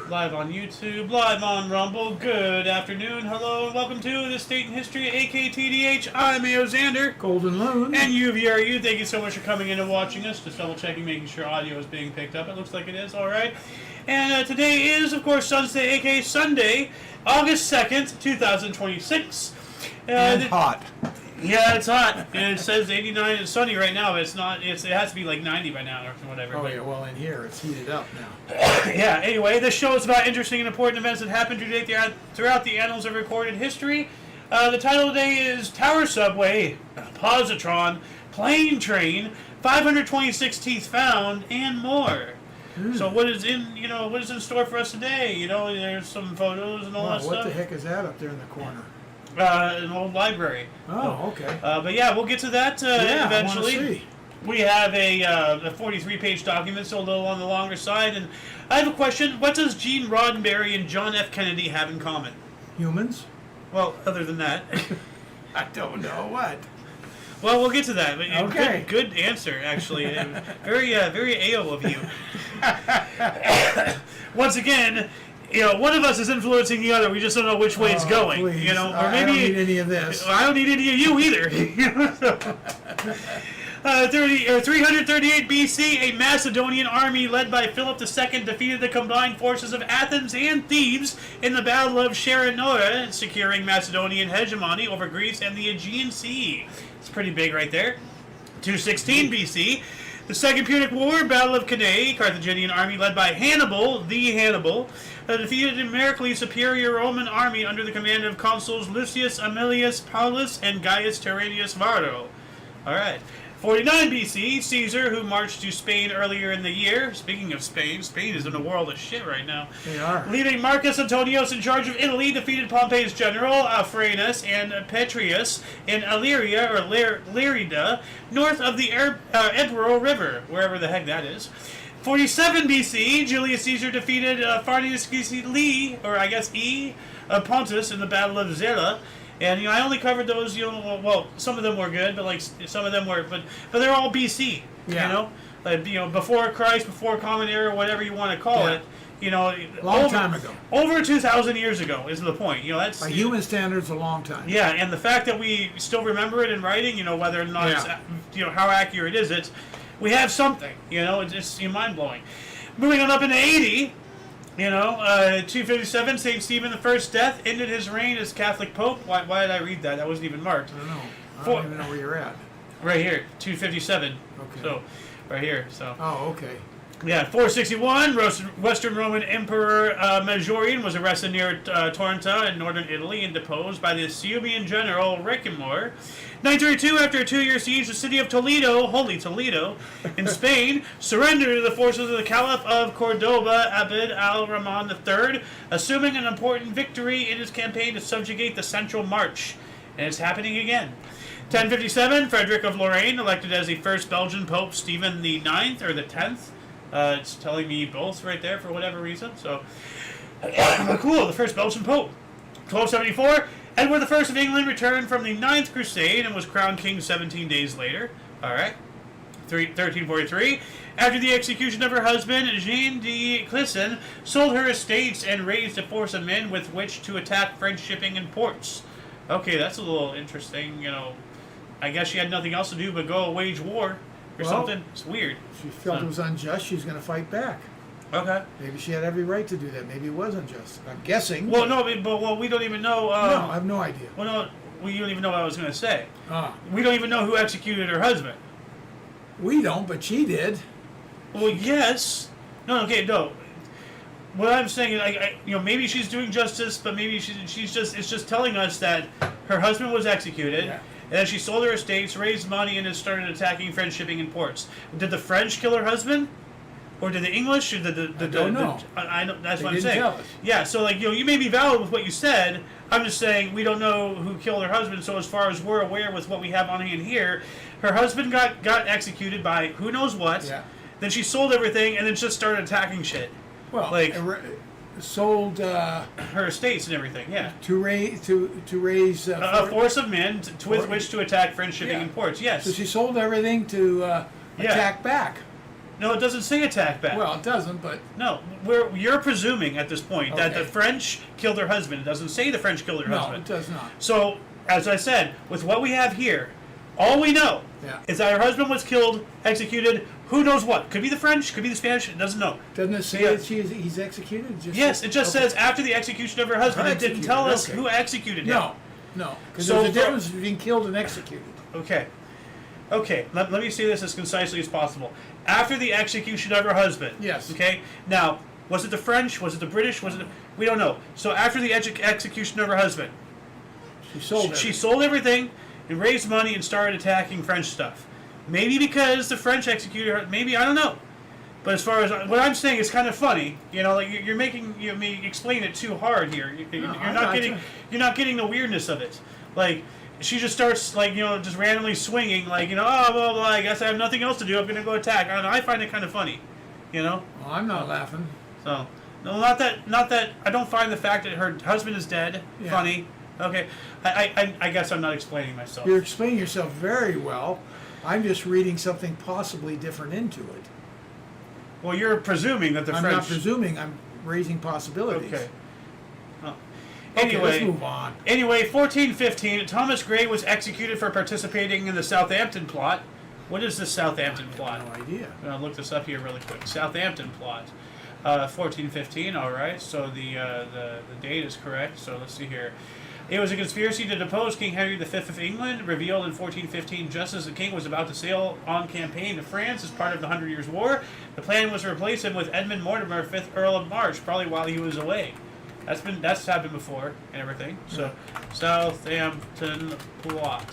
Live on YouTube, live on Rumble. Good afternoon, hello, and welcome to This Date in History, AKTDH. I'm A.O. Xander. Golden Loon. And UVRU. Thank you so much for coming in and watching us. Just double checking, making sure audio is being picked up. It looks like it is, alright. And today is, of course, Sunday, aka Sunday, August 2nd, 2026. And hot. Yeah, it's hot. And it says 89 and sunny right now, but it's not. It has to be like 90 by now or whatever. Oh, yeah, well, in here, it's heated up now. Yeah, anyway, this show is about interesting and important events that happened throughout the annals of recorded history. The title today is Tower Subway, Positron, Plane Train, 526 Teeth Found, and more. So what is in store for us today? There's some photos and all that stuff. What the heck is that up there in the corner? An old library. Oh, okay. But yeah, we'll get to that eventually. I wanna see. We have a 43-page document, so a little on the longer side. And I have a question. What does Gene Roddenberry and John F. Kennedy have in common? Humans? Well, other than that. I don't know. What? Well, we'll get to that. But Okay. Good answer, actually. Very AO of you. Once again, one of us is influencing the other. We just don't know which way it's going. Please. Or maybe I don't need any of this. I don't need any of you either. 338 BC, a Macedonian army led by Philip II defeated the combined forces of Athens and Thebes in the Battle of Chaeronea, securing Macedonian hegemony over Greece and the Aegean Sea. It's pretty big right there. 216 BC, the Second Punic War, Battle of Cannae, Carthaginian army led by Hannibal, defeated a numerically superior Roman army under the command of consuls Lucius Aemilius Paulus and Gaius Terentius Varro. Alright. 49 BC, Caesar, who marched to Spain earlier in the year. Speaking of Spain, Spain is in a world of shit right now. They are. Leaving Marcus Antonius in charge of Italy, defeated Pompey's general, Afranius, and Petrius in Illyria, or Lyrida, north of the Ebro River, wherever the heck that is. 47 BC, Julius Caesar defeated Farnese of Pontus in the Battle of Zela. And I only covered those. Well, some of them were good, but some of them were, but they're all BC. Yeah. Before Christ, before Common Era, whatever you want to call it. Long time ago. Over 2,000 years ago is the point. That's by human standards, a long time. Yeah, and the fact that we still remember it in writing, whether or not it's, how accurate is it, we have something. It's mind blowing. Moving on up into 80. 257, St. Stephen I's death ended his reign as Catholic Pope. Why did I read that? That wasn't even marked. I don't know. I don't even know where you're at. Right here, 257. Okay. So, right here. So. Oh, okay. Yeah, 461, Western Roman Emperor Majorian was arrested near Taranto in northern Italy and deposed by the Suebian general Recamor. 932, after a 2-year siege, the city of Toledo, Holy Toledo, in Spain, surrendered to the forces of the Caliph of Cordoba, Abd al-Rahman III, assuming an important victory in his campaign to subjugate the Central March. And it's happening again. 1057, Frederick of Lorraine, elected as the first Belgian Pope Stephen the 9th, or the 10th. It's telling me both right there for whatever reason. So, cool, the first Belgian Pope. 1274, Edward I of England returned from the 9th Crusade and was crowned king 17 days later. Alright. 1343, after the execution of her husband, Jeanne de Clisson sold her estates and raised a force of men with which to attack French shipping and ports. Okay, that's a little interesting, I guess she had nothing else to do but go wage war. Or something. It's weird. She felt it was unjust. She's going to fight back. Okay. Maybe she had every right to do that. Maybe it was unjust. I'm guessing. Well, no, but we don't even know. No, I have no idea. Well, no, you don't even know what I was going to say. Ah. We don't even know who executed her husband. We don't, but she did. Well, yes. No. What I'm saying is, maybe she's doing justice, but maybe it's just telling us that her husband was executed. Yeah. And then she sold her estates, raised money, and then started attacking French shipping and ports. Did the French kill her husband? Or did the English? Or I don't know. I know. That's They what I'm didn't saying. tell us. Yeah, so you may be valid with what you said. I'm just saying we don't know who killed her husband. So as far as we're aware with what we have on hand here, her husband got executed by who knows what. Yeah. Then she sold everything and then just started attacking shit. Well, sold her estates and everything. Yeah. to raise A force of men with which to attack French shipping Yeah. and ports. Yes. So she sold everything to attack back. No, it doesn't say attack back. Well, it doesn't, but No, you're presuming at this point that the French killed her husband. It doesn't say the French killed her husband. No, it does not. So, as I said, with what we have here, all we know is that her husband was killed, executed. Who knows what? Could be the French, could be the Spanish. It doesn't know. Doesn't it say that he's executed? Yes, it just says after the execution of her husband. It didn't tell us who executed him. No, because there's a difference between killed and executed. Okay. Let me say this as concisely as possible. After the execution of her husband. Yes. Okay. Now, was it the French? Was it the British? We don't know. So after the execution of her husband, she sold everything and raised money and started attacking French stuff. Maybe because the French executed her. Maybe, I don't know. But as far as what I'm saying is kind of funny. Like you're making me explain it too hard here. You're not getting the weirdness of it. Like. She just starts, just randomly swinging, oh, well, I guess I have nothing else to do. I'm going to go attack. I find it kind of funny, Well, I'm not laughing. So, no, not that. I don't find the fact that her husband is dead funny. Okay, I guess I'm not explaining myself. You're explaining yourself very well. I'm just reading something possibly different into it. Well, you're presuming that the French... I'm not presuming. I'm raising possibilities. Okay. Anyway, let's move on. Anyway, 1415, Thomas Gray was executed for participating in the Southampton plot. What is the Southampton plot? No idea. I'm going to look this up here really quick. Southampton plot. 1415, all right. So the date is correct. So let's see here. It was a conspiracy to depose King Henry V of England, revealed in 1415 just as the king was about to sail on campaign to France as part of the 100 Years' War. The plan was to replace him with Edmund Mortimer, 5th Earl of March, probably while he was away. That's happened before and everything. So Southampton plot.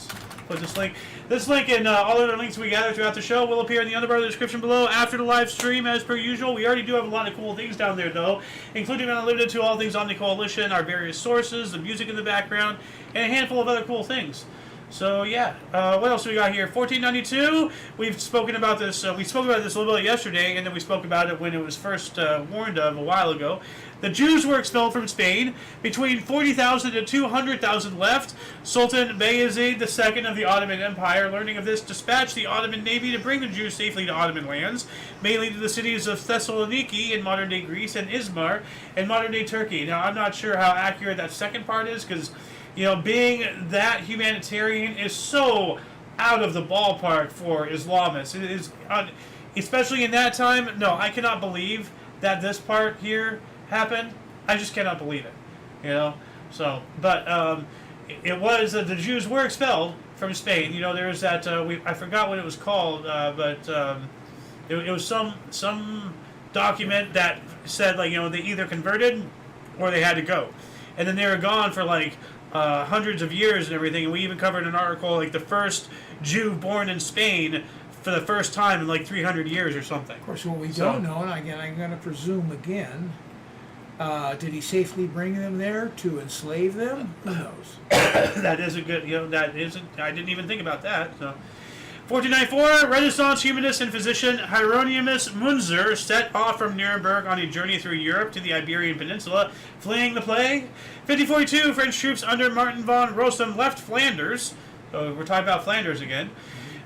Put this link and all other links we gather throughout the show will appear in the underbar of the description below after the live stream as per usual. We already do have a lot of cool things down there though, including not limited to all things Omni Coalition, our various sources, the music in the background, and a handful of other cool things. So yeah, what else do we got here? 1492. We've spoken about this. We spoke about this a little bit yesterday, and then we spoke about it when it was first warned of a while ago. The Jews were expelled from Spain. Between 40,000 and 200,000 left. Sultan Bayezid II of the Ottoman Empire, learning of this, dispatched the Ottoman navy to bring the Jews safely to Ottoman lands, mainly to the cities of Thessaloniki in modern-day Greece and Izmir in modern-day Turkey. Now, I'm not sure how accurate that second part is, because being that humanitarian is so out of the ballpark for Islamists. It is, especially in that time. No, I cannot believe that this part here happened. I just cannot believe it. So, but it was the Jews were expelled from Spain. There was that I forgot what it was called, but it was some document that said they either converted or they had to go, and then they were gone for hundreds of years and everything. And we even covered an article the first Jew born in Spain for the first time in 300 years or something. Of course, what we don't know, and again, I'm going to presume again, did he safely bring them there to enslave them? Who knows? That is a good, that isn't, I didn't even think about that. So, 1494, Renaissance humanist and physician Hieronymus Munzer set off from Nuremberg on a journey through Europe to the Iberian Peninsula, fleeing the plague. 1542, French troops under Martin von Rossum left Flanders. So we're talking about Flanders again.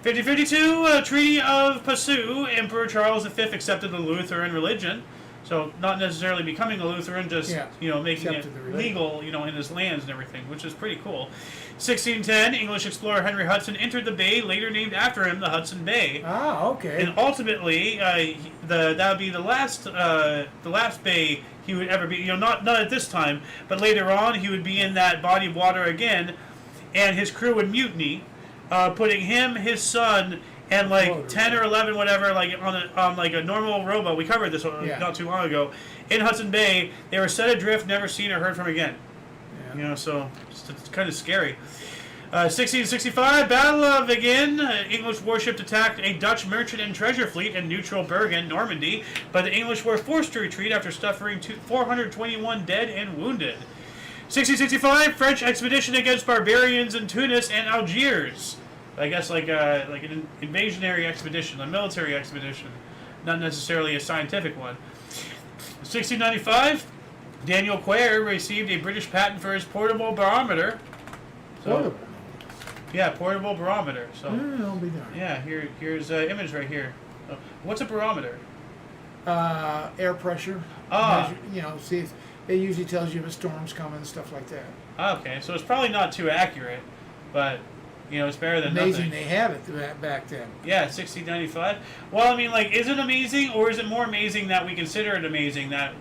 1552, Treaty of Passau, Emperor Charles V accepted the Lutheran religion. So not necessarily becoming a Lutheran, just making it legal, in his lands and everything, which is pretty cool. 1610, English explorer Henry Hudson entered the bay, later named after him, the Hudson Bay. Ah, okay. And ultimately, that would be the last bay he would ever be. Not at this time, but later on, he would be in that body of water again, and his crew would mutiny, putting him, his son, and 10 or 11 whatever on a normal rowboat. We covered this not too long ago in Hudson Bay. They were set adrift, never seen or heard from again. So it's kind of scary. 1665, Battle of Again. English warship attacked a Dutch merchant and treasure fleet in neutral Bergen, Normandy, but the English were forced to retreat after suffering 421 dead and wounded. 1665, French expedition against barbarians in Tunis and Algiers. I guess like an invasionary expedition, a military expedition, not necessarily a scientific one. 1695, Daniel Quayle received a British patent for his portable barometer. Portable? Yeah, portable barometer. So I'll be darned. yeah, here's an image right here. What's a barometer? Air pressure. Ah. See if it usually tells you if a storm's coming and stuff like that. Okay, so it's probably not too accurate, but it's better than Amazing nothing. they had it back then. Yeah, 1695. Well, I mean, like, is it amazing, or is it more amazing that we consider it amazing that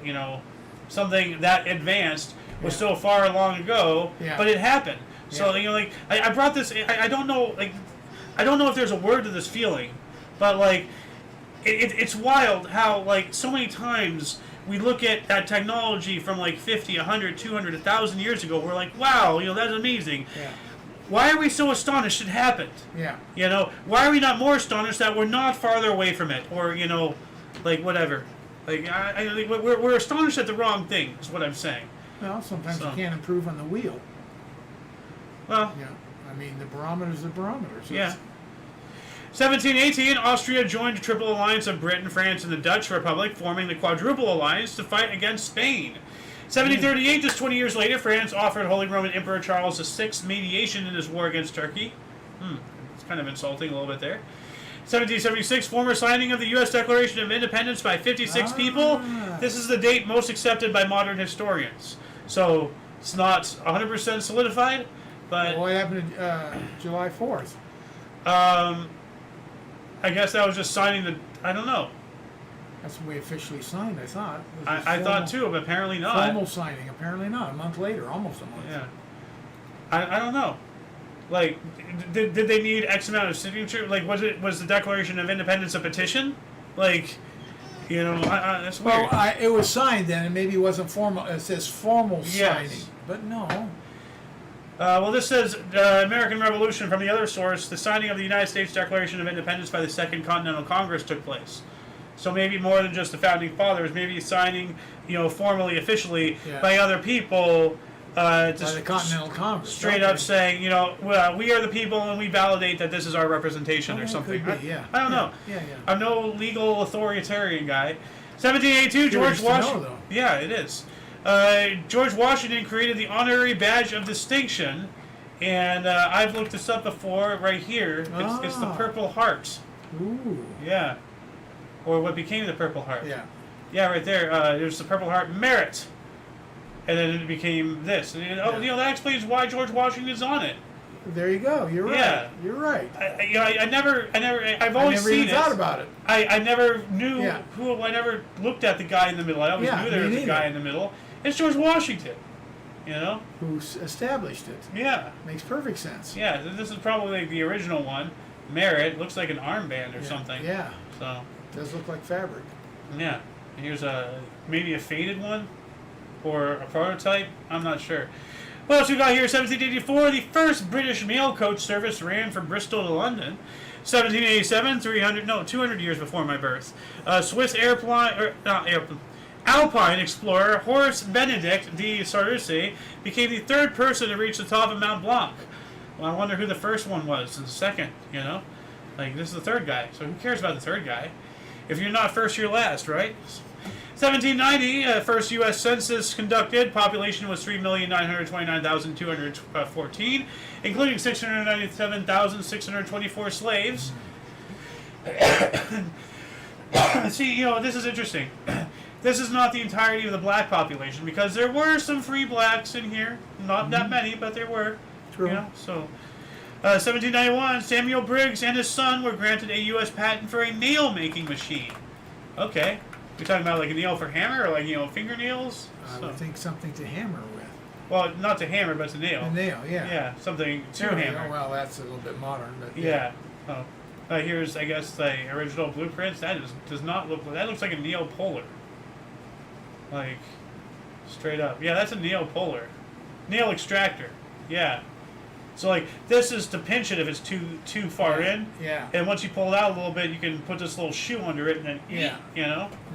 something that advanced was so far long ago, but it happened. So like I brought this. I don't know, like, I don't know if there's a word to this feeling, but like it's wild how like so many times we look at technology from like 50, 100, 200, 1,000 years ago. We're like, wow, that's amazing. Yeah. Why are we so astonished it happened? Yeah. Why are we not more astonished that we're not farther away from it, or like whatever. Like we're astonished at the wrong thing. Is what I'm saying. Well, sometimes you can't improve on the wheel. Well, I mean, the barometer's the barometer. So yeah. 1718, Austria joined the Triple Alliance of Britain, France, and the Dutch Republic, forming the Quadruple Alliance to fight against Spain. 1738, just 20 years later, France offered Holy Roman Emperor Charles VI mediation in his war against Turkey. It's kind of insulting a little bit there. 1776, former signing of the U.S. Declaration of Independence by 56 people. This is the date most accepted by modern historians. So it's not 100% solidified, but... What happened July 4th? I guess that was just signing the... I don't know. That's when we officially signed, I thought. I thought too, but apparently not. Formal signing, apparently not. A month later, almost a month. Yeah. I don't know. Like, did they need X amount of signatures? Like, was the Declaration of Independence a petition? Like, that's weird. Well, it was signed then, and maybe it wasn't formal. It says formal signing, but no. Well, this says American Revolution. From the other source, the signing of the United States Declaration of Independence by the Second Continental Congress took place. So maybe more than just the Founding Fathers, maybe signing, formally, officially by other people. By the Continental Congress. Straight up saying, well, we are the people and we validate that this is our representation or something. Could be, I don't know. Yeah. I'm no legal authoritarian guy. 1782, George Washington. Yeah, it is. George Washington created the honorary badge of distinction, and I've looked this up before. Right here, it's the Purple Heart. Ooh. Yeah, or what became the Purple Heart. Yeah, right there. There's the Purple Heart Merit, and then it became this. And, that explains why George Washington's on it. There you go. You're right. Yeah. You're right. I've always seen it. Thought about it. I never knew who. I never looked at the guy in the middle. I always knew there was a guy in the middle. It's George Washington. Who established it. Yeah. Makes perfect sense. Yeah, this is probably like the original one. Merit looks like an armband or something. Yeah. So. Does look like fabric. Yeah. And here's maybe a faded one, or a prototype. I'm not sure. What else we got here? 1784, the first British mail coach service ran from Bristol to London. 1787, 200 years before my birth. Swiss Alpine explorer Horace Benedict de Sarusi became the third person to reach the top of Mount Blanc. Well, I wonder who the first one was, and the second, Like, this is the third guy, so who cares about the third guy? If you're not first, you're last, right? 1790, first U.S. census conducted. Population was 3,929,214, including 697,624 slaves. See, this is interesting. This is not the entirety of the black population, because there were some free blacks in here. Not that many, but there were. True. So, 1791, Samuel Briggs and his son were granted a U.S. patent for a nail-making machine. Okay. You're talking about like a nail for hammer, or like, fingernails? I would think something to hammer with. Well, not to hammer, but to nail. A nail, yeah. Yeah, something to hammer. Well, that's a little bit modern, but yeah. Oh. Here's, I guess, the original blueprints. That does not look. That looks like a nail puller. Like, straight up. Yeah, that's a nail puller. Nail extractor. Yeah. So, like, this is to pinch it if it's too far in. Yeah. And once you pull it out a little bit, you can put this little shoe under it and then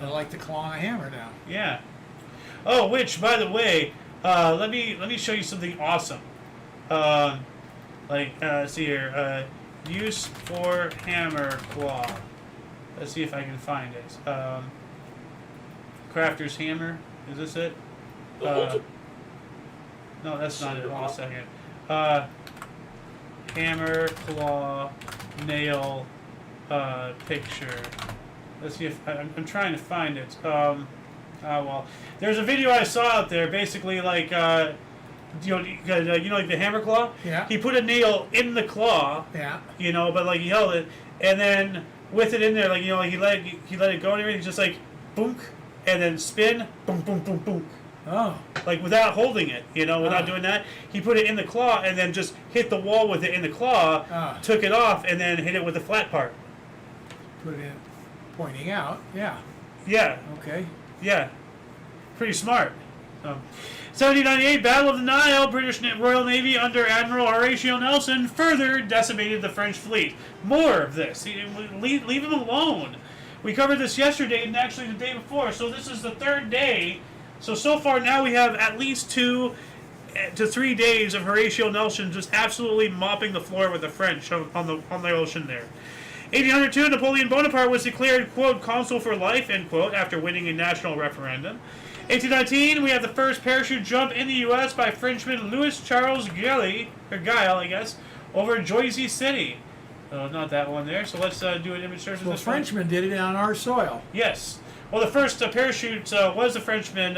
I like the claw on a hammer now. Yeah. Oh, which, by the way, let me show you something awesome. Let's see here. Use for hammer claw. Let's see if I can find it. Crafter's hammer. Is this it? No, that's not it. Hold on a second. Hammer, claw, nail, picture. Let's see if I'm trying to find it. Well, there's a video I saw out there. Basically, like like the hammer claw. Yeah. He put a nail in the claw. Yeah. But like he held it, and then with it in there, like like he let it go and everything, just like boom, and then spin, boom, boom, boom, boom. Oh. Like without holding it, without doing that, he put it in the claw and then just hit the wall with it in the claw, took it off, and then hit it with the flat part. Put it in, pointing out. Yeah. Yeah. Okay. Yeah. Pretty smart. 1798, Battle of the Nile, British Royal Navy under Admiral Horatio Nelson further decimated the French fleet. More of this. Leave him alone. We covered this yesterday and actually the day before, so this is the third day. So far now we have at least 2 to 3 days of Horatio Nelson just absolutely mopping the floor with the French on the ocean there. 1802, Napoleon Bonaparte was declared, quote, consul for life, end quote, after winning a national referendum. 1819, we have the first parachute jump in the U.S. by Frenchman Louis Charles Guile, I guess, over Jersey City. Not that one there, so let's do an image search of Well, this one. Frenchman did it on our soil. Yes. Well, the first parachute was a Frenchman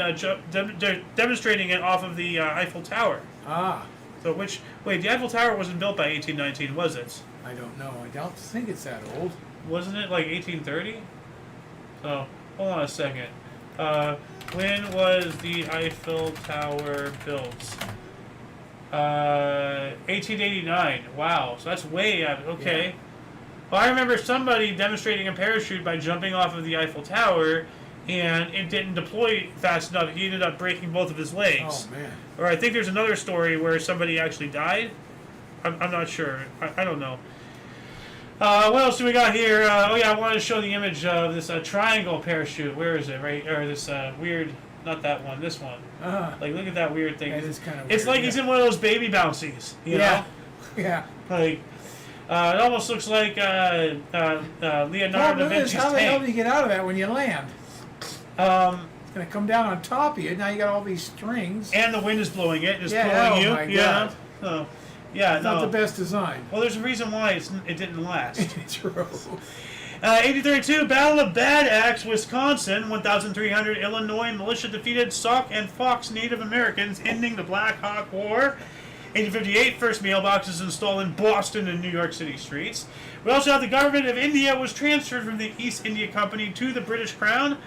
demonstrating it off of the Eiffel Tower. Ah. So the Eiffel Tower wasn't built by 1819, was it? I don't know. I don't think it's that old. Wasn't it like 1830? So, hold on a second. When was the Eiffel Tower built? 1889. Wow, so that's way out. Okay. Yeah. Well, I remember somebody demonstrating a parachute by jumping off of the Eiffel Tower, and it didn't deploy fast enough. He ended up breaking both of his legs. Oh, man. Or I think there's another story where somebody actually died. I'm not sure. I don't know. What else do we got here? I wanted to show the image of this triangle parachute. Where is it? Right, or this weird, not that one, this one. Like, look at that weird thing. That is kind of weird. It's like he's in one of those baby bouncies, you know? Yeah. Like, it almost looks like Leonardo da Vinci's how the hell do tank. you get out of that when you land? It's going to come down on top of you. Now you got all these strings. And the wind is blowing it. It's pulling you. My God. So, yeah, it's not the best design. Well, there's a reason why it didn't last. True. 1832, Battle of Bad Axe, Wisconsin. 1,300 Illinois militia defeated Sauk and Fox Native Americans, ending the Black Hawk War. 1858, first mailboxes installed in Boston and New York City streets. We also have the government of India was transferred from the East India Company to the British Crown.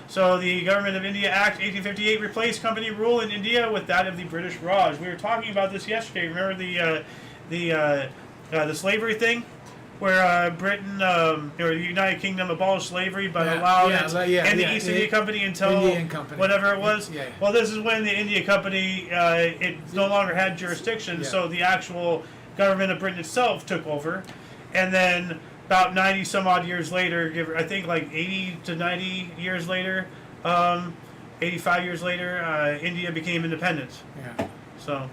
So the Government of India Act 1858 replaced company rule in India with that of the British Raj. We were talking about this yesterday. Remember the slavery thing, where Britain or the United Kingdom abolished slavery but allowed the East India Company until whatever it was. Yeah. Well, this is when the India Company it no longer had jurisdiction, so the actual government of Britain itself took over, and then about 90 some odd years later, I think like 80 to 90 years later, 85 years later, India became independent. Yeah. So,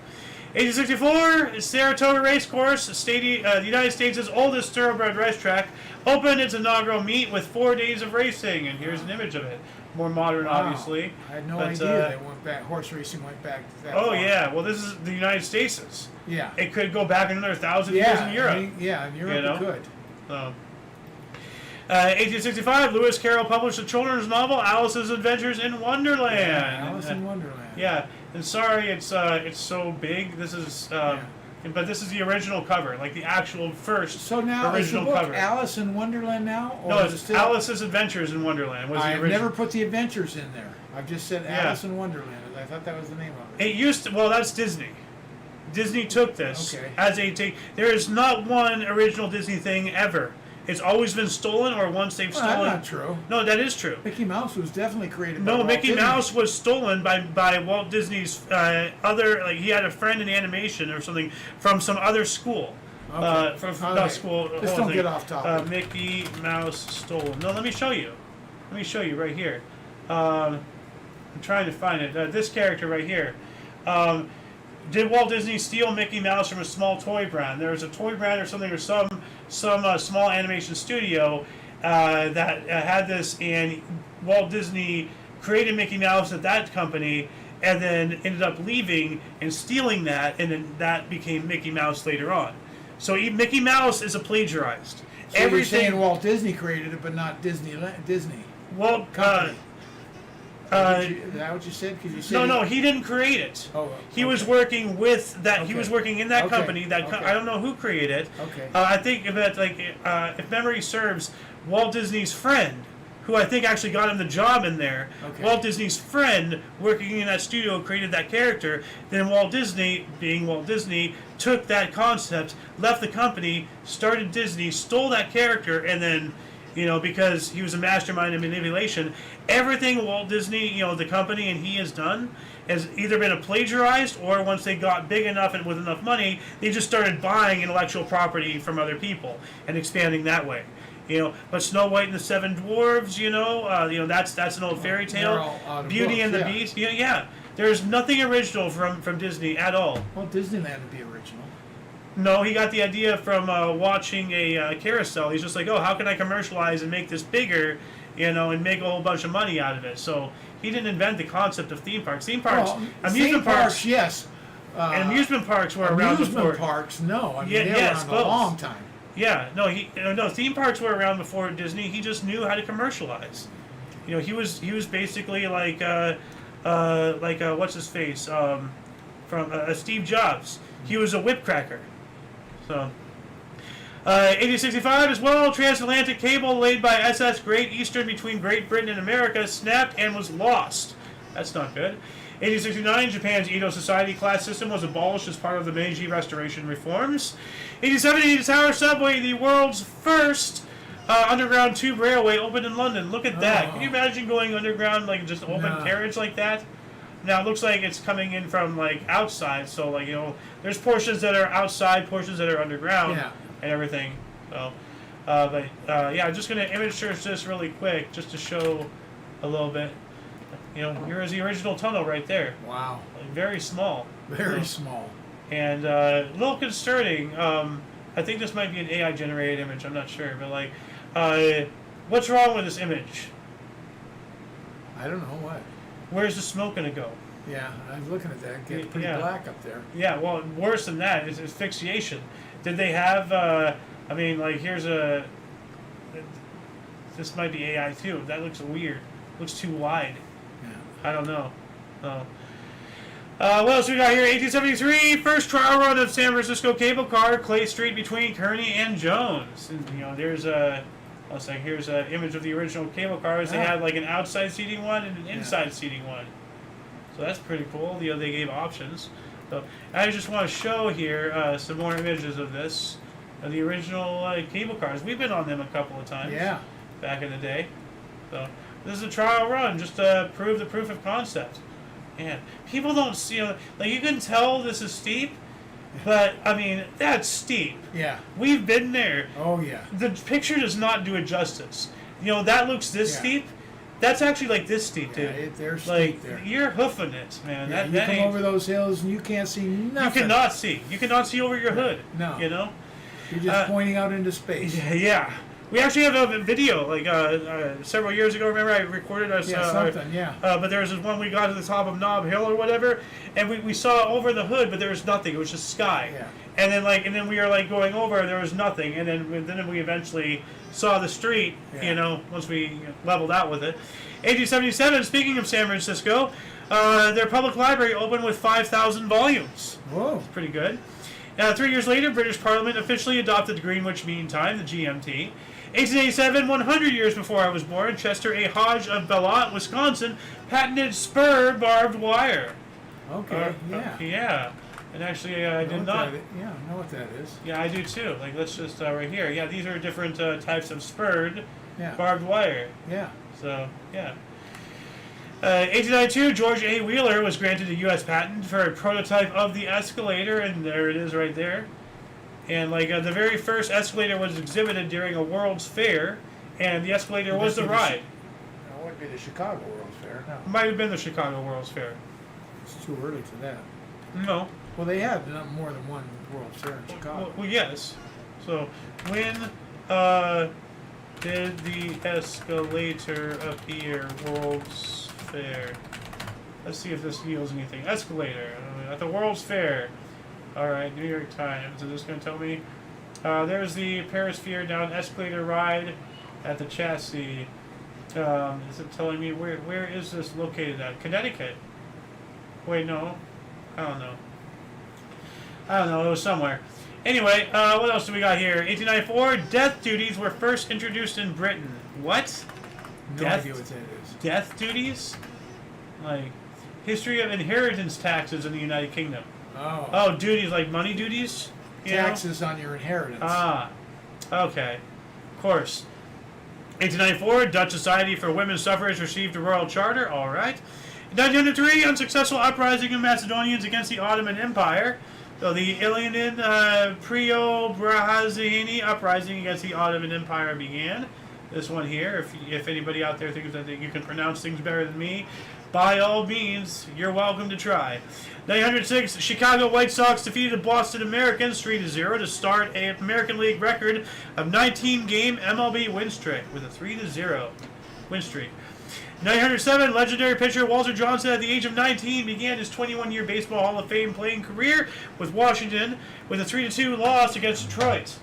1864, Saratoga Racecourse, the United States' oldest thoroughbred racetrack, opened its inaugural meet with 4 days of racing, and here's an image of it. More modern, obviously. I had no idea they went back. Horse racing went back that far. Yeah. Well, this is the United States. Yeah. It could go back another 1,000 years in Europe. In Europe it could. 1865, Lewis Carroll published a children's novel, Alice's Adventures in Wonderland. Yeah, Alice in Wonderland. Yeah, and sorry, it's so big. This is, but this is the original cover, like the actual first So now original is the book cover. Alice in Wonderland now? Or No, is it it's still Alice's Adventures in Wonderland. Was the I've original. never put the adventures in there. I've just said Alice in Wonderland. I thought that was the name of it. It used to. Well, that's Disney. Disney took this Okay. as a take. There is not one original Disney thing ever. It's always been stolen, or once they've stolen. That's not true. No, that is true. Mickey Mouse was definitely created by No, Walt Mickey Disney. Mouse was stolen by Walt Disney's other. Like he had a friend in animation or something from some other school. Okay. From All not right. school. Just hold on don't a get second. off topic. Mickey Mouse stolen. No, let me show you. Let me show you right here. I'm trying to find it. This character right here. Did Walt Disney steal Mickey Mouse from a small toy brand? There was a toy brand or something, or some small animation studio that had this, and Walt Disney created Mickey Mouse at that company, and then ended up leaving and stealing that, and then that became Mickey Mouse later on. So Mickey Mouse is a plagiarized. So you're saying Walt Disney created it, but not Disney. Well, Company. Is that what you said? 'Cause you said no, he didn't create it. Oh, he was working with that. He was working in that Okay. company. I don't know who created it. Okay. I think that if memory serves, Walt Disney's friend, who I think actually got him the job in there. Okay. Walt Disney's friend working in that studio created that character. Then Walt Disney, being Walt Disney, took that concept, left the company, started Disney, stole that character, and then, because he was a mastermind in manipulation, everything Walt Disney, the company and he has done has either been plagiarized, or once they got big enough and with enough money, they just started buying intellectual property from other people and expanding that way. But Snow White and the Seven Dwarves, that's an old fairy They're tale. all out of Beauty books, and the yeah. Beast, yeah. There's nothing original from Disney at all. Well, Disneyland would be original. No, he got the idea from watching a carousel. He's just like, oh, how can I commercialize and make this bigger, and make a whole bunch of money out of it. So he didn't invent the concept of theme parks. Amusement parks, yes. and amusement parks were around before. Amusement parks, no. I mean, they were yes, around both. a long time. Yeah, no, theme parks were around before Disney. He just knew how to commercialize. He was basically like what's his face from Steve Jobs. He was a whipcracker. So 1865 as well, transatlantic cable laid by SS Great Eastern between Great Britain and America snapped and was lost. That's not good. 1869, Japan's Edo Society class system was abolished as part of the Meiji Restoration reforms. 1870, the Tower Subway, the world's first underground tube railway, opened in London. Look at that. Can you imagine going underground, like just open carriage like that? Now it looks like it's coming in from outside, so there's portions that are outside, portions that are underground, and everything. So, I'm just gonna image search this really quick just to show a little bit. Here's the original tunnel right there. Wow. Very small. Very small. And a little concerning. I think this might be an AI generated image. I'm not sure, but what's wrong with this image? I don't know what. Where's the smoke gonna go? Yeah, I was looking at that. It gets pretty black up there. Yeah, well, worse than that is asphyxiation. Did they have? Here's a. This might be AI too. That looks weird. Looks too wide. Yeah. I don't know. What else we got here? 1873, first trial run of San Francisco cable car, Clay Street between Kearny and Jones. And, there's here's an image of the original cable cars. They had an outside seating one and an inside seating one. So that's pretty cool. They gave options. So I just want to show here some more images of this, of the original cable cars. We've been on them a couple of times. Yeah. Back in the day. So this is a trial run just to prove the proof of concept. Man, people don't see, you can tell this is steep, but, that's steep. Yeah. We've been there. Oh, yeah. The picture does not do it justice. That looks this steep. That's actually this steep, dude. They're steep there. You're hoofing it, man. Yeah, you come over those hills and you can't see nothing. You cannot see. You cannot see over your hood. No. You're just pointing out into space. Yeah. We actually have a video, several years ago. Remember, I recorded us. But there was this one we got to the top of Knob Hill or whatever, and we saw over the hood, but there was nothing. It was just sky. Yeah. And then we were going over, there was nothing, and then we eventually saw the street. Once we leveled out with it. 1877. Speaking of San Francisco, their public library opened with 5,000 volumes. Whoa, that's pretty good. 3 years later, British Parliament officially adopted the Greenwich Mean Time, the GMT. 1887, 100 years before I was born, Chester A. Hodge of Belmont, Wisconsin, patented spur barbed wire. Okay, yeah. And actually, I did not. I know what that is. Yeah, I do too. Let's just right here. Yeah, these are different types of spurred barbed wire. Yeah. So, yeah. 1892, George A. Wheeler was granted a U.S. patent for a prototype of the escalator, and there it is right there. And the very first escalator was exhibited during a World's Fair, and the escalator was the ride. It wouldn't be the Chicago World's Fair. No. It might have been the Chicago World's Fair. It's too early for that. No. Well, they have not more than one World's Fair in Chicago. Well, yes. So, when did the escalator appear? World's Fair. Let's see if this yields anything. Escalator at the World's Fair. All right, New York Times. Is this going to tell me? There's the perisphere down escalator ride at the chassis. Is it telling me where is this located at? Connecticut. Wait, no. I don't know. It was somewhere. Anyway, what else do we got here? 1894, death duties were first introduced in Britain. What? No idea what that is. Death duties? Like, history of inheritance taxes in the United Kingdom. Oh. Oh, duties, like money duties? Taxes on your inheritance. Ah, okay. Of course. 1894, Dutch Society for Women's Suffrage received a royal charter. All right. 1903, unsuccessful uprising of Macedonians against the Ottoman Empire. So the Ilianin Preobrazheni uprising against the Ottoman Empire began. This one here, if anybody out there thinks that you can pronounce things better than me, by all means, you're welcome to try. 1906, Chicago White Sox defeated the Boston Americans 3-0 to start an American League record of 19-game MLB win streak with a 3-0 win streak. 1907, legendary pitcher Walter Johnson, at the age of 19, began his 21-year Baseball Hall of Fame playing career with Washington with a 3-2 loss against Detroit.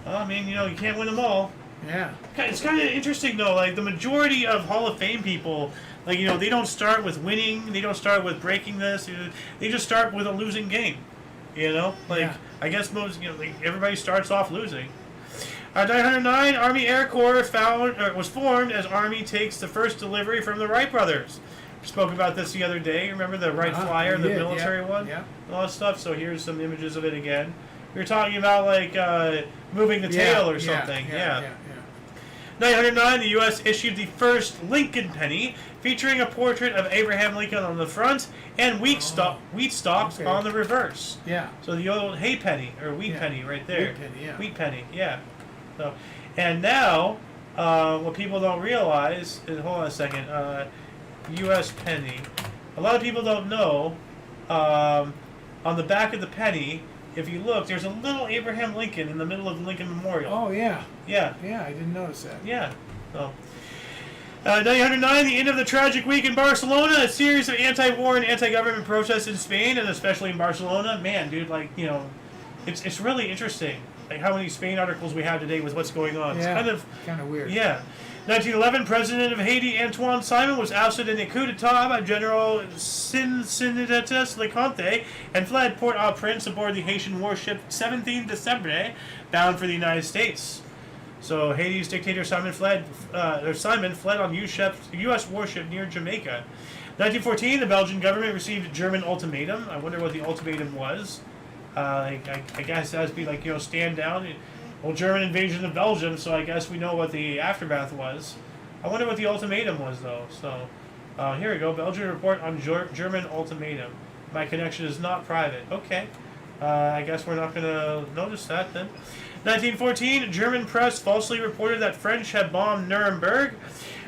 Well, I mean, you can't win them all. Yeah. It's kind of interesting, though. Like, the majority of Hall of Fame people, like, they don't start with winning. They don't start with breaking this. They just start with a losing game. I guess most, everybody starts off losing. 1909, Army Air Corps was formed as Army takes the first delivery from the Wright brothers. We spoke about this the other day. Remember the Wright Flyer, the military one? Yeah. And all that stuff. So here's some images of it again. We were talking about, like, moving the tail or something. Yeah. 1909, the U.S. issued the first Lincoln penny, featuring a portrait of Abraham Lincoln on the front and wheat stalks on the reverse. Yeah. So the old hay penny, or wheat penny right there. Wheat penny, yeah. Wheat penny, yeah. So, and now, what people don't realize is, hold on a second, U.S. penny. A lot of people don't know, on the back of the penny, if you look, there's a little Abraham Lincoln in the middle of the Lincoln Memorial. Oh, yeah. Yeah. Yeah, I didn't notice that. Yeah. So, 1909, the end of the tragic week in Barcelona. A series of anti-war and anti-government protests in Spain, and especially in Barcelona. Man, dude, it's really interesting, like how many Spain articles we have today with what's going on. Yeah. It's kind of weird. Yeah. 1911, President of Haiti Antoine Simon was ousted in a coup d'etat by General Cincinnatus Leconte and fled Port-au-Prince aboard the Haitian warship 17 December, bound for the United States. So Haiti's dictator Simon fled on U.S. warship near Jamaica. 1914, the Belgian government received a German ultimatum. I wonder what the ultimatum was. I guess it has to be like, stand down. Well, German invasion of Belgium, so I guess we know what the aftermath was. I wonder what the ultimatum was, though. So, here we go. Belgian report on German ultimatum. My connection is not private. Okay. I guess we're not going to notice that, then. 1914, German press falsely reported that French had bombed Nuremberg.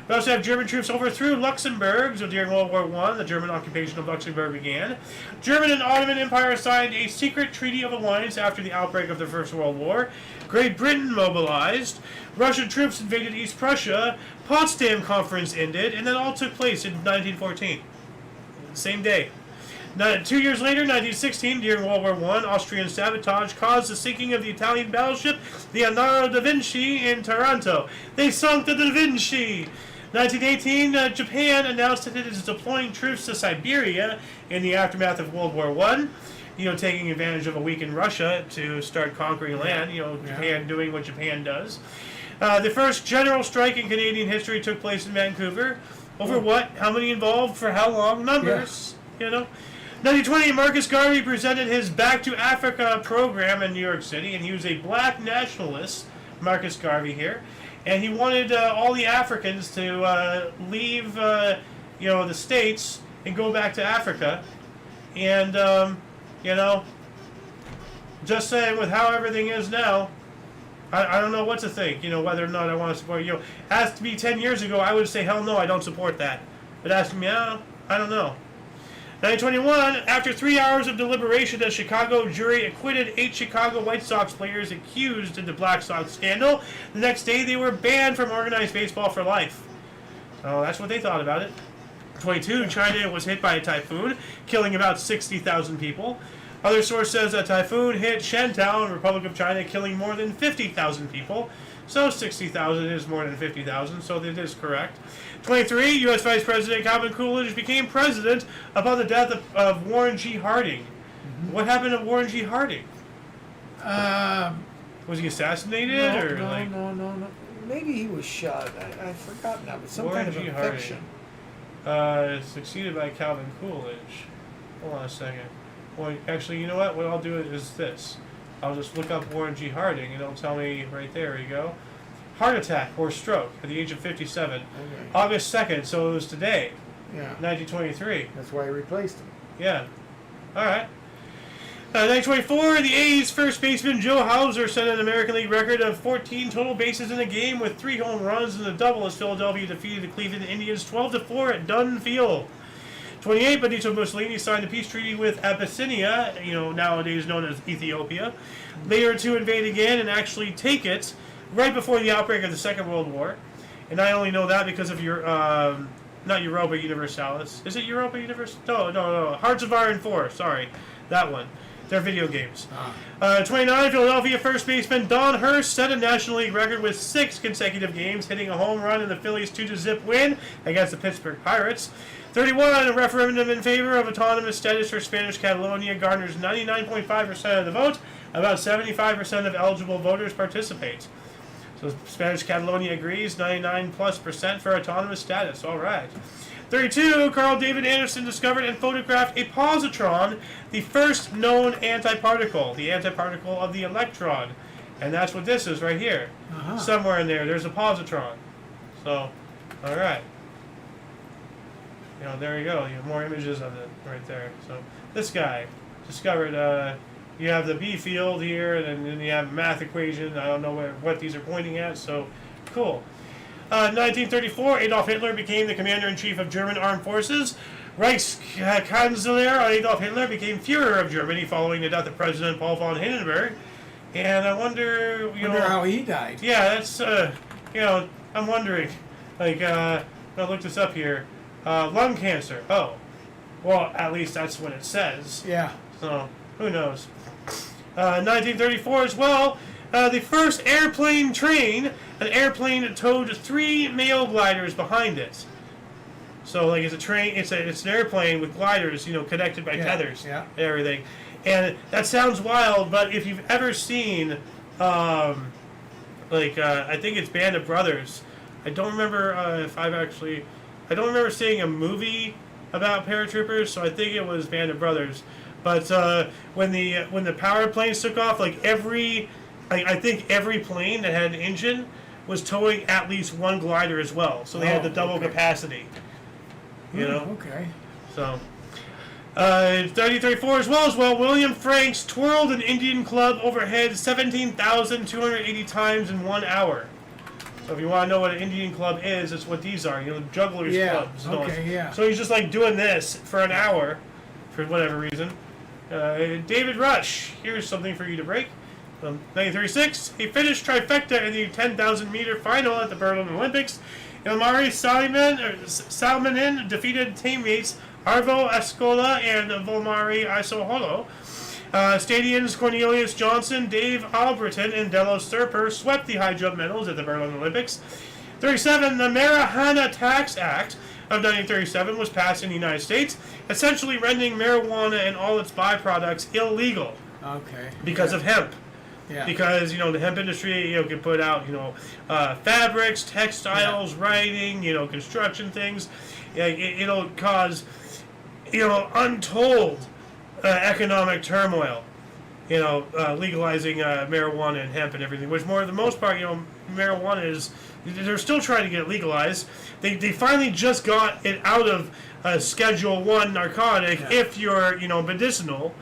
We also have German troops overthrew Luxembourg. So during World War I, the German occupation of Luxembourg began. German and Ottoman Empire signed a secret treaty of alliance after the outbreak of the First World War. Great Britain mobilized. Russian troops invaded East Prussia. Potsdam Conference ended, and that all took place in 1914. Same day. Now, 2 years later, 1916, during World War I, Austrian sabotage caused the sinking of the Italian battleship Leonardo da Vinci in Taranto. They sunk the Da Vinci! 1918, Japan announced that it is deploying troops to Siberia in the aftermath of World War I. Taking advantage of a weakened Russia to start conquering land. Japan doing what Japan does. The first general strike in Canadian history took place in Vancouver. Over what? How many involved? For how long? Numbers. 1920, Marcus Garvey presented his Back to Africa program in New York City, and he was a black nationalist, Marcus Garvey here, and he wanted all the Africans to leave, the States and go back to Africa, and, just saying, with how everything is now, I don't know what to think, whether or not I want to support, asked me 10 years ago, I would say, hell no, I don't support that, but asking me, I don't know. 1921, after 3 hours of deliberation, a Chicago jury acquitted 8 Chicago White Sox players accused in the Black Sox scandal. The next day, they were banned from organized baseball for life. So that's what they thought about it. 22, China was hit by a typhoon, killing about 60,000 people. Other source says a typhoon hit Shantou in Republic of China, killing more than 50,000 people. So 60,000 is more than 50,000, so that is correct. 23, U.S. Vice President Calvin Coolidge became president upon the death of Warren G. Harding. Mm-hmm. What happened to Warren G. Harding? Was he assassinated? No. Maybe he was shot. I've forgotten that, but some Warren kind of G. infection. Succeeded by Calvin Coolidge. Hold on a second. Well, actually, you know what? What I'll do is this. I'll just look up Warren G. Harding, and it'll tell me right there. You go. Heart attack or stroke at the age of 57. Okay. August 2nd, so it was today. Yeah. 1923. That's why he replaced him. Yeah. All right. 1924, the A's first baseman Joe Hauser set an American League record of 14 total bases in a game with 3 home runs and a double as Philadelphia defeated the Cleveland Indians 12-4 at Dunn Field. 28, Benito Mussolini signed a peace treaty with Abyssinia, nowadays known as Ethiopia, later to invade again and actually take it right before the outbreak of the Second World War. And I only know that because of your, not Europa Universalis. Is it Europa Universalis? No. Hearts of Iron 4, sorry. That one. They're video games. 29, Philadelphia first baseman Don Hurst set a National League record with 6 consecutive games, hitting a home run in the Phillies' 2-0 win against the Pittsburgh Pirates. 31, a referendum in favor of autonomous status for Spanish Catalonia garners 99.5% of the vote. About 75% of eligible voters participate. So Spanish Catalonia agrees, 99+% for autonomous status. All right. 32, Carl David Anderson discovered and photographed a positron, the first known antiparticle, the antiparticle of the electron. And that's what this is right here. Uh-huh. Somewhere in there's a positron. So, all right. There you go. You have more images of it right there. So, this guy discovered, you have the B field here, and then you have a math equation. I don't know what these are pointing at, so cool. 1934, Adolf Hitler became the commander-in-chief of German armed forces. Reichskanzler Adolf Hitler became Führer of Germany following the death of President Paul von Hindenburg. And I wonder, how he died. Yeah, that's, I'm wondering. I'll look this up here. Lung cancer. Oh. Well, at least that's what it says. Yeah. So, who knows? 1934 as well. The first airplane train, an airplane towed 3 mail gliders behind it. So, it's a train, it's an airplane with gliders, connected by tethers and everything. And that sounds wild, but if you've ever seen, I think it's Band of Brothers. I don't remember I don't remember seeing a movie about paratroopers, so I think it was Band of Brothers. But when the power planes took off, I think every plane that had an engine was towing at least one glider as well. So they had the double capacity. Okay. So, 1934 as well, William Franks twirled an Indian club overhead 17,280 times in 1 hour. So if you want to know what an Indian club is, it's what these are. Jugglers clubs. Okay, yeah. So he's just doing this for an hour, for whatever reason. David Rush, here's something for you to break. 1936, he finished trifecta in the 10,000 meter final at the Berlin Olympics. Ilmari Salminen defeated teammates Arvo Escola and Volmari Isoholo. Stadium's Cornelius Johnson, Dave Albritton, and Delos Thurper swept the high jump medals at the Berlin Olympics. 37, the Marijuana Tax Act of 1937 was passed in the United States, essentially rendering marijuana and all its byproducts illegal. Okay. Because of hemp. Yeah. Because, the hemp industry, can put out, fabrics, textiles, writing, construction things. It'll cause, untold economic turmoil, legalizing marijuana and hemp and everything, which for the most part, marijuana is, they're still trying to get it legalized. They finally just got it out of Schedule 1 narcotic if you're, medicinal,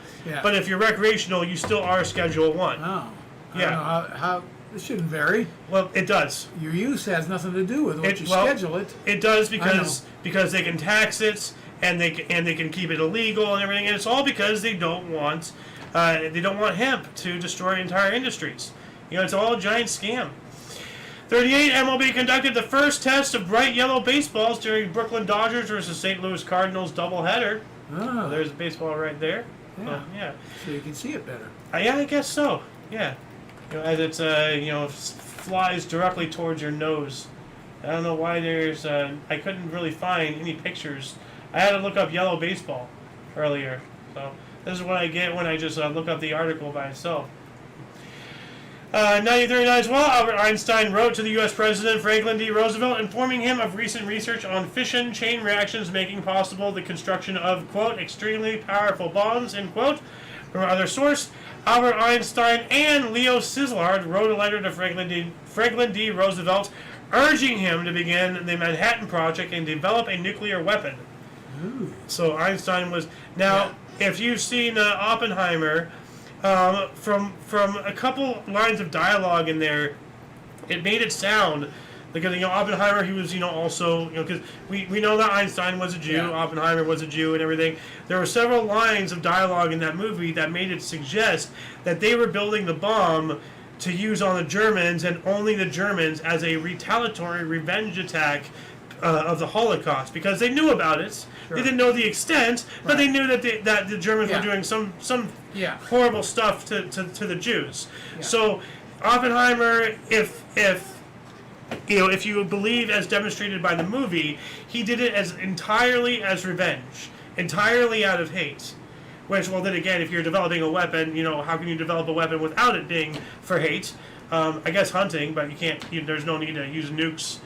but if you're recreational, you still are Schedule 1. Oh. I don't know how it shouldn't vary. Well, it does. Your use has nothing to do with what you schedule it. It does because they can tax it and they can keep it illegal and everything, and it's all because they don't want hemp to destroy entire industries. It's all a giant scam. 38, MLB conducted the first test of bright yellow baseballs during Brooklyn Dodgers versus St. Louis Cardinals doubleheader. Oh. So there's a baseball right there. Yeah. Yeah. So you can see it better. Yeah, I guess so. Yeah. As it's flies directly towards your nose. I don't know why there's. I couldn't really find any pictures. I had to look up yellow baseball earlier. So this is what I get when I just look up the article by itself. 1939 as well, Albert Einstein wrote to the U.S. President Franklin D. Roosevelt informing him of recent research on fission chain reactions making possible the construction of, quote, extremely powerful bombs, end quote. From another source, Albert Einstein and Leo Szilard wrote a letter to Franklin D. Roosevelt urging him to begin the Manhattan Project and develop a nuclear weapon. Ooh. So Einstein was... Now, if you've seen Oppenheimer... from a couple lines of dialogue in there, it made it sound because Oppenheimer, he was also because we know that Einstein was a Jew, Oppenheimer was a Jew, and everything. There were several lines of dialogue in that movie that made it suggest that they were building the bomb to use on the Germans and only the Germans as a retaliatory revenge attack of the Holocaust because they knew about it. Sure. They didn't know the extent, but they knew that the Germans were doing some horrible stuff to the Jews. Yeah. So Oppenheimer, if you believe as demonstrated by the movie, he did it as entirely as revenge, entirely out of hate. Which, well, then again, if you're developing a weapon, how can you develop a weapon without it being for hate? I guess hunting, but you can't. There's no need to use nukes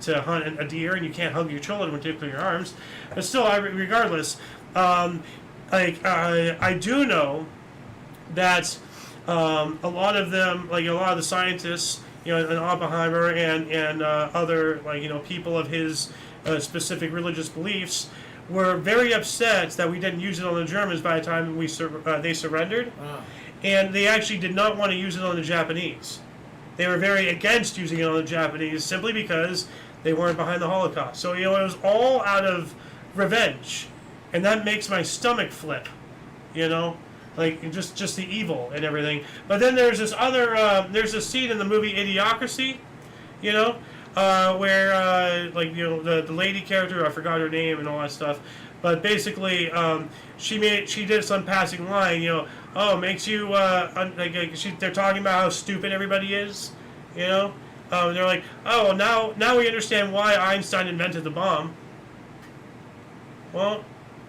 to hunt a deer, and you can't hug your children with nuclear arms. But still, regardless, I do know that a lot of them, a lot of the scientists, and Oppenheimer and other people of his specific religious beliefs were very upset that we didn't use it on the Germans by the time they surrendered, and they actually did not want to use it on the Japanese. They were very against using it on the Japanese simply because they weren't behind the Holocaust. So, it was all out of revenge. And that makes my stomach flip, just the evil and everything. But then there's this other, there's a scene in the movie Idiocracy, where, the lady character, I forgot her name and all that stuff. But basically, she did some passing line, makes you, they're talking about how stupid everybody is, they're like, oh, now we understand why Einstein invented the bomb. Well,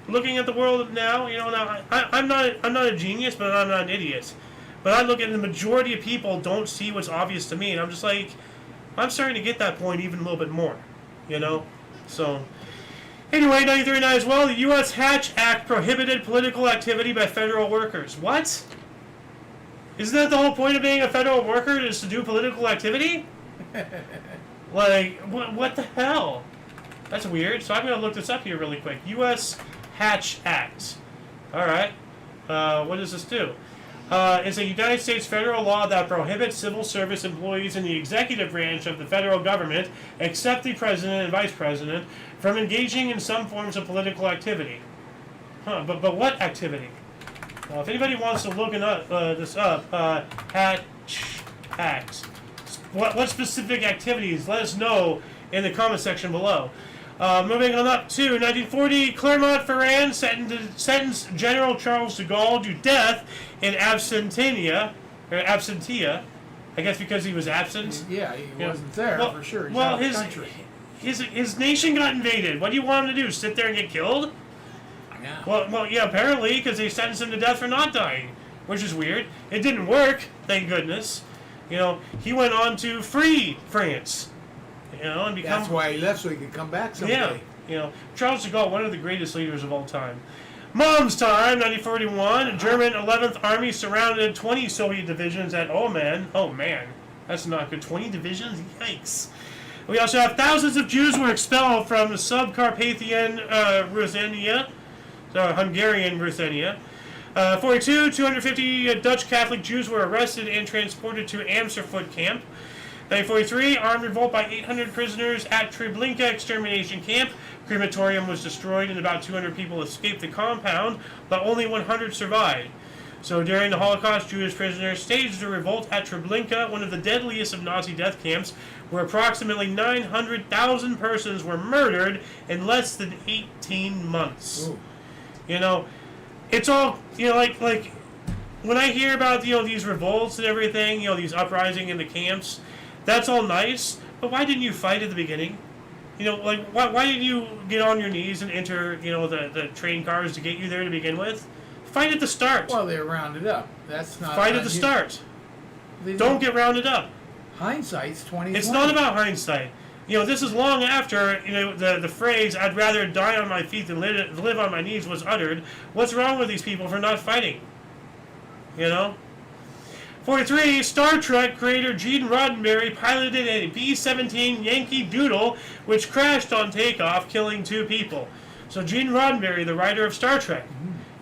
looking at the world now, now I'm not a genius, but I'm not an idiot. But I look at the majority of people don't see what's obvious to me, and I'm just like, I'm starting to get that point even a little bit more, So, anyway, 1939 as well, the U.S. Hatch Act prohibited political activity by federal workers. What? Isn't that the whole point of being a federal worker, is to do political activity? What the hell? That's weird. So I'm going to look this up here really quick. U.S. Hatch Act. All right. What does this do? It's a United States federal law that prohibits civil service employees in the executive branch of the federal government, except the president and vice president, from engaging in some forms of political activity. But what activity? If anybody wants to look this up, Hatch Act. What specific activities? Let us know in the comment section below. Moving on up to 1940, Clermont-Ferrand sentenced General Charles de Gaulle to death in absentia. I guess because he was absent. Yeah, he wasn't there for sure. He's well, out of the country. his nation got invaded. What do you want him to do? Sit there and get killed? Yeah. Well, yeah, apparently because they sentenced him to death for not dying, which is weird. It didn't work, thank goodness. He went on to free France. And become. That's why he left, so he could come back someday. Yeah, Charles de Gaulle, one of the greatest leaders of all time. Mom's time, 1941. German 11th Army surrounded 20 Soviet divisions at Oman. Oh man, that's not good. 20 divisions? Yikes. We also have thousands of Jews were expelled from the Subcarpathian Ruthenia, Hungarian Ruthenia. 42, 250 Dutch Catholic Jews were arrested and transported to Amersfoort camp. 1943, armed revolt by 800 prisoners at Treblinka extermination camp. Crematorium was destroyed and about 200 people escaped the compound, but only 100 survived. So during the Holocaust, Jewish prisoners staged a revolt at Treblinka, one of the deadliest of Nazi death camps, where approximately 900,000 persons were murdered in less than 18 months. Ooh. it's all, like when I hear about, these revolts and everything, these uprising in the camps, that's all nice, but why didn't you fight at the beginning? Why didn't you get on your knees and enter, the train cars to get you there to begin with? Fight at the start. Well, they're rounded up. That's not. Fight at the start. Don't get rounded up. Hindsight's 2020. It's not about hindsight. This is long after, the phrase, "I'd rather die on my feet than live on my knees" was uttered. What's wrong with these people for not fighting? 43, Star Trek creator Gene Roddenberry piloted a B-17 Yankee Doodle, which crashed on takeoff, killing 2 people. So Gene Roddenberry, the writer of Star Trek.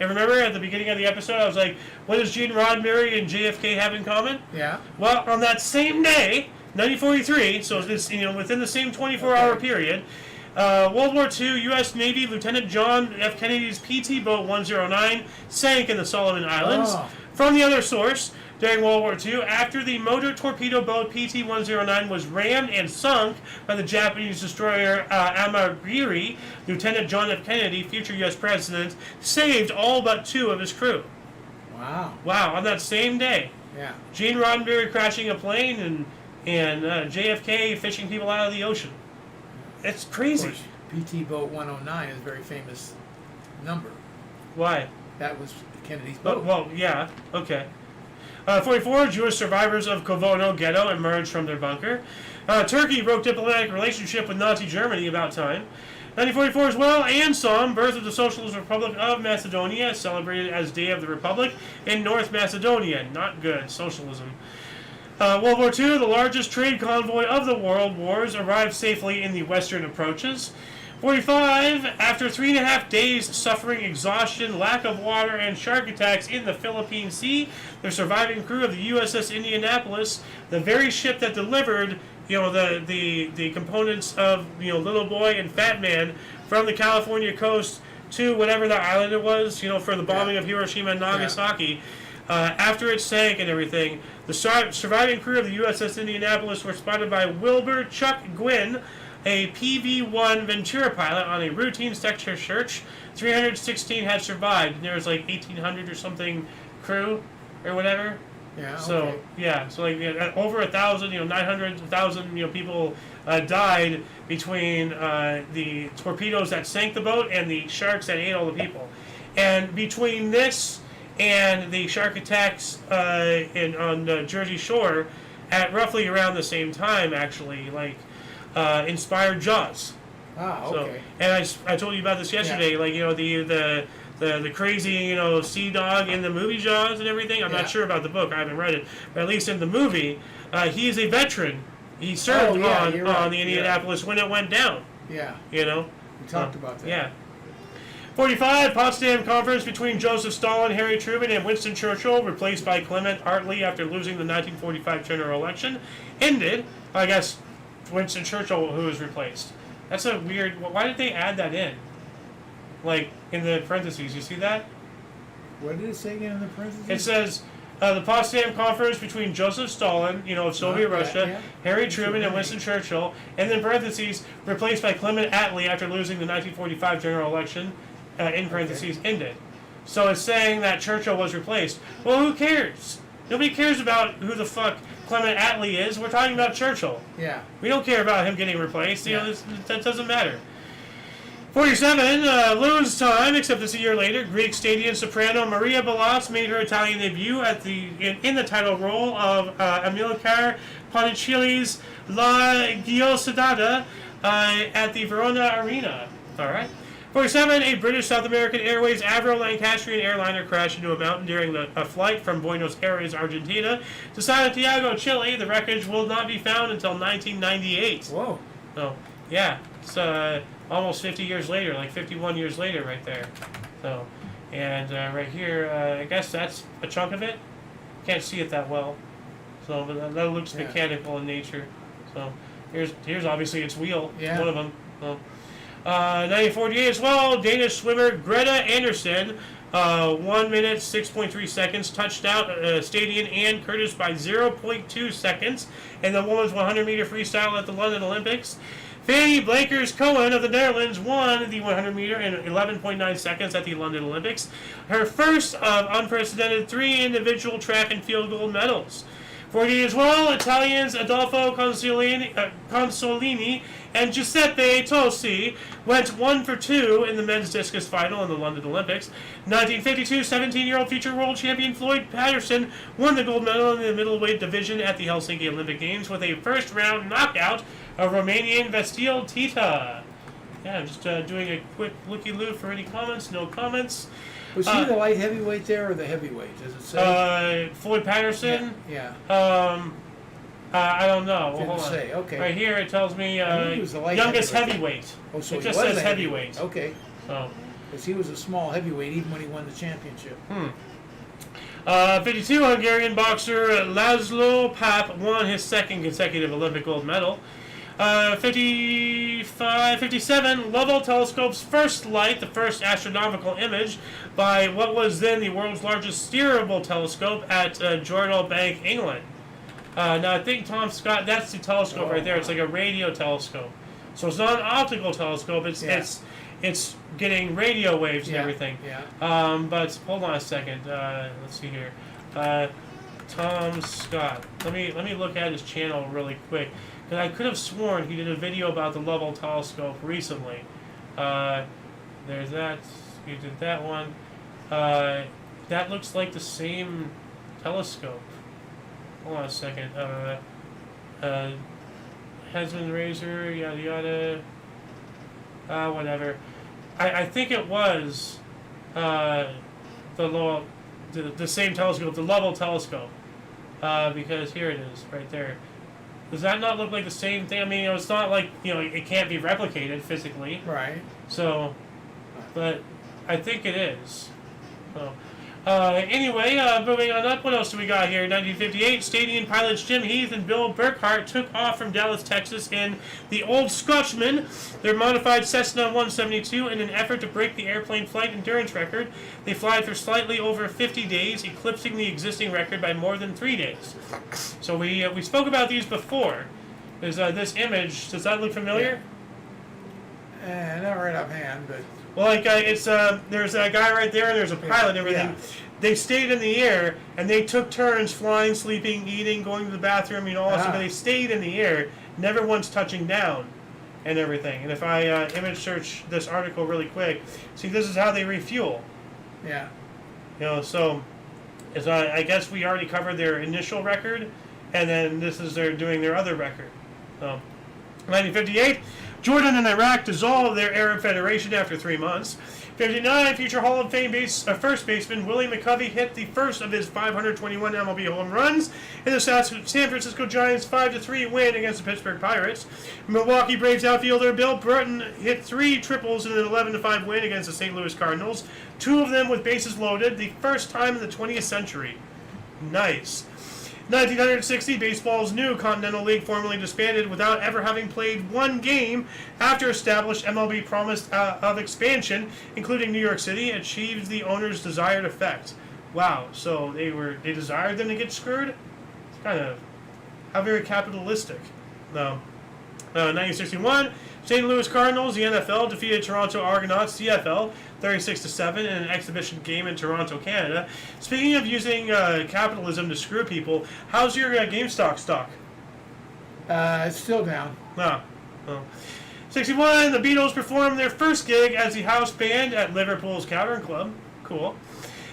And remember at the beginning of the episode, I was like, what does Gene Roddenberry and JFK have in common? Yeah. Well, on that same day, 1943, so this, within the same 24-hour period, World War II, U.S. Navy Lieutenant John F. Kennedy's PT Boat 109 sank in the Solomon Islands. Oh. From the other source, during World War II, after the motor torpedo boat PT-109 was rammed and sunk by the Japanese destroyer Amagiri, Lieutenant John F. Kennedy, future U.S. President, saved all but 2 of his crew. Wow. Wow, on that same day. Yeah. Gene Roddenberry crashing a plane and JFK fishing people out of the ocean. It's crazy. Of course, PT Boat 109 is a very famous number. Why? That was Kennedy's boat. Well, yeah, okay. 44, Jewish survivors of Kovono ghetto emerged from their bunker. Turkey broke diplomatic relationship with Nazi Germany about time. 1944 as well, and Somme, birth of the Socialist Republic of Macedonia, celebrated as Day of the Republic in North Macedonia. Not good, socialism. World War II, the largest trade convoy of the world wars, arrived safely in the western approaches. 45, after 3.5 days suffering exhaustion, lack of water, and shark attacks in the Philippine Sea, the surviving crew of the USS Indianapolis, the very ship that delivered, the components of, Little Boy and Fat Man from the California coast to whatever that island it was, for the bombing of Hiroshima and Nagasaki. After it sank and everything, the surviving crew of the USS Indianapolis were spotted by Wilbur Chuck Gwynn, a PV-1 Ventura pilot, on a routine sector search. 316 had survived, and there was like 1,800 or something crew or whatever. Yeah. So Okay. yeah, so like over 1,000, 900, 1,000, people died between the torpedoes that sank the boat and the sharks that ate all the people. And between this and the shark attacks on the Jersey Shore, at roughly around the same time, actually, inspired Jaws. Ah, okay. So, and I told you about this yesterday, the crazy, sea dog in the movie Jaws and everything. I'm not sure about the book. I haven't read it. But at least in the movie, he is a veteran. He served on the Indianapolis when it went down. Yeah. We talked about that. Yeah. 45, Potsdam Conference between Joseph Stalin, Harry Truman, and Winston Churchill, replaced by Clement Attlee after losing the 1945 general election, ended. I guess Winston Churchill, who was replaced. That's a weird... Why did they add that in? In the parentheses, you see that? What did it say again in the parentheses? It says, the Potsdam Conference between Joseph Stalin, of Soviet Russia, Harry Truman, and Winston Churchill, and then parentheses, replaced by Clement Attlee after losing the 1945 general election, in parentheses, ended. So it's saying that Churchill was replaced. Well, who cares? Nobody cares about who the fuck Clement Attlee is. We're talking about Churchill. Yeah. We don't care about him getting replaced. That doesn't matter. 47, lose time, except it's a year later. Greek stadium soprano Maria Ballas made her Italian debut in the title role of Amilcar Ponticelli's La Giosadata at the Verona Arena. All right. 47, a British South American Airways Avro Lancastrian airliner crashed into a mountain during a flight from Buenos Aires, Argentina, to Santiago, Chile. The wreckage will not be found until 1998. Whoa. So, yeah, it's almost 50 years later, 51 years later right there. So, and right here, I guess that's a chunk of it. Can't see it that well. So, but that looks mechanical in nature. So, here's obviously its wheel. Yeah. One of them. So, 1948 as well, Danish swimmer Greta Andersen, 1 minute, 6.3 seconds, touched out Stadion and Curtis by 0.2 seconds in the women's 100-meter freestyle at the London Olympics. Fanny Blankers-Cohen of the Netherlands won the 100 meter in 11.9 seconds at the London Olympics, her first of unprecedented 3 individual track and field gold medals. 40 as well, Italians Adolfo Consolini and Giuseppe Tosi went 1 for 2 in the men's discus final in the London Olympics. 1952, 17-year-old future world champion Floyd Patterson won the gold medal in the middleweight division at the Helsinki Olympic Games with a first-round knockout of Romanian Vestil Tita. Yeah, I'm just doing a quick looky-loo for any comments. No comments. Was he the light heavyweight there or the heavyweight? Does it say? Floyd Patterson? Yeah. I don't know. Well, Didn't hold on. say. Okay. Right here it tells me he was the light youngest heavyweight. Oh, so it he just was says a heavyweight. Okay. So. Because he was a small heavyweight even when he won the championship. 52, Hungarian boxer Laszlo Papp won his second consecutive Olympic gold medal. 57, Lovell Telescope's first light, the first astronomical image by what was then the world's largest steerable telescope at Jordan Bank, England. Now I think Tom Scott, that's the telescope right there. It's like a radio telescope. So it's not an optical telescope. It's getting radio waves and everything. Yeah. But hold on a second. Let's see here. Tom Scott. Let me look at his channel really quick. Because I could have sworn he did a video about the Lovell telescope recently. There's that. He did that one. That looks like the same telescope. Hold on a second. Hesman Razor, yada yada. Whatever. I think it was the same telescope, the Lovell telescope. Because here it is, right there. Does that not look like the same thing? I mean, it's not like, it can't be replicated physically. Right. So, but I think it is. So, anyway, moving on up, what else do we got here? 1958, Stadium pilots Jim Heath and Bill Burkhart took off from Dallas, Texas in the Old Scotchman, their modified Cessna 172, in an effort to break the airplane flight endurance record. They flied for slightly over 50 days, eclipsing the existing record by more than 3 days. So we spoke about these before. There's this image. Does that look familiar? Not right offhand, but... Well, like there's a guy right there, and there's a pilot and everything. Yeah. They stayed in the air, and they took turns flying, sleeping, eating, going to the bathroom, all that stuff. But they stayed in the air, never once touching down, and everything. And if I image search this article really quick, see, this is how they refuel. Yeah. So I guess we already covered their initial record, and then this is doing their other record. So, 1958. Jordan and Iraq dissolved their Arab Federation after 3 months. 59, future Hall of Fame first baseman Willie McCovey hit the first of his 521 MLB home runs in the San Francisco Giants' 5-3 win against the Pittsburgh Pirates. Milwaukee Braves outfielder Bill Burton hit 3 triples in an 11-5 win against the St. Louis Cardinals, 2 of them with bases loaded, the first time in the 20th century. Nice. 1960, baseball's new Continental League formally disbanded without ever having played one game after established MLB promise of expansion, including New York City, achieved the owner's desired effect. Wow, so they desired them to get screwed? It's kind of, how very capitalistic. No. 1961, St. Louis Cardinals, the NFL, defeated Toronto Argonauts, CFL, 36-7 in an exhibition game in Toronto, Canada. Speaking of using capitalism to screw people, how's your GameStop stock? It's still down. No. 61, the Beatles performed their first gig as the house band at Liverpool's Cavern Club. Cool.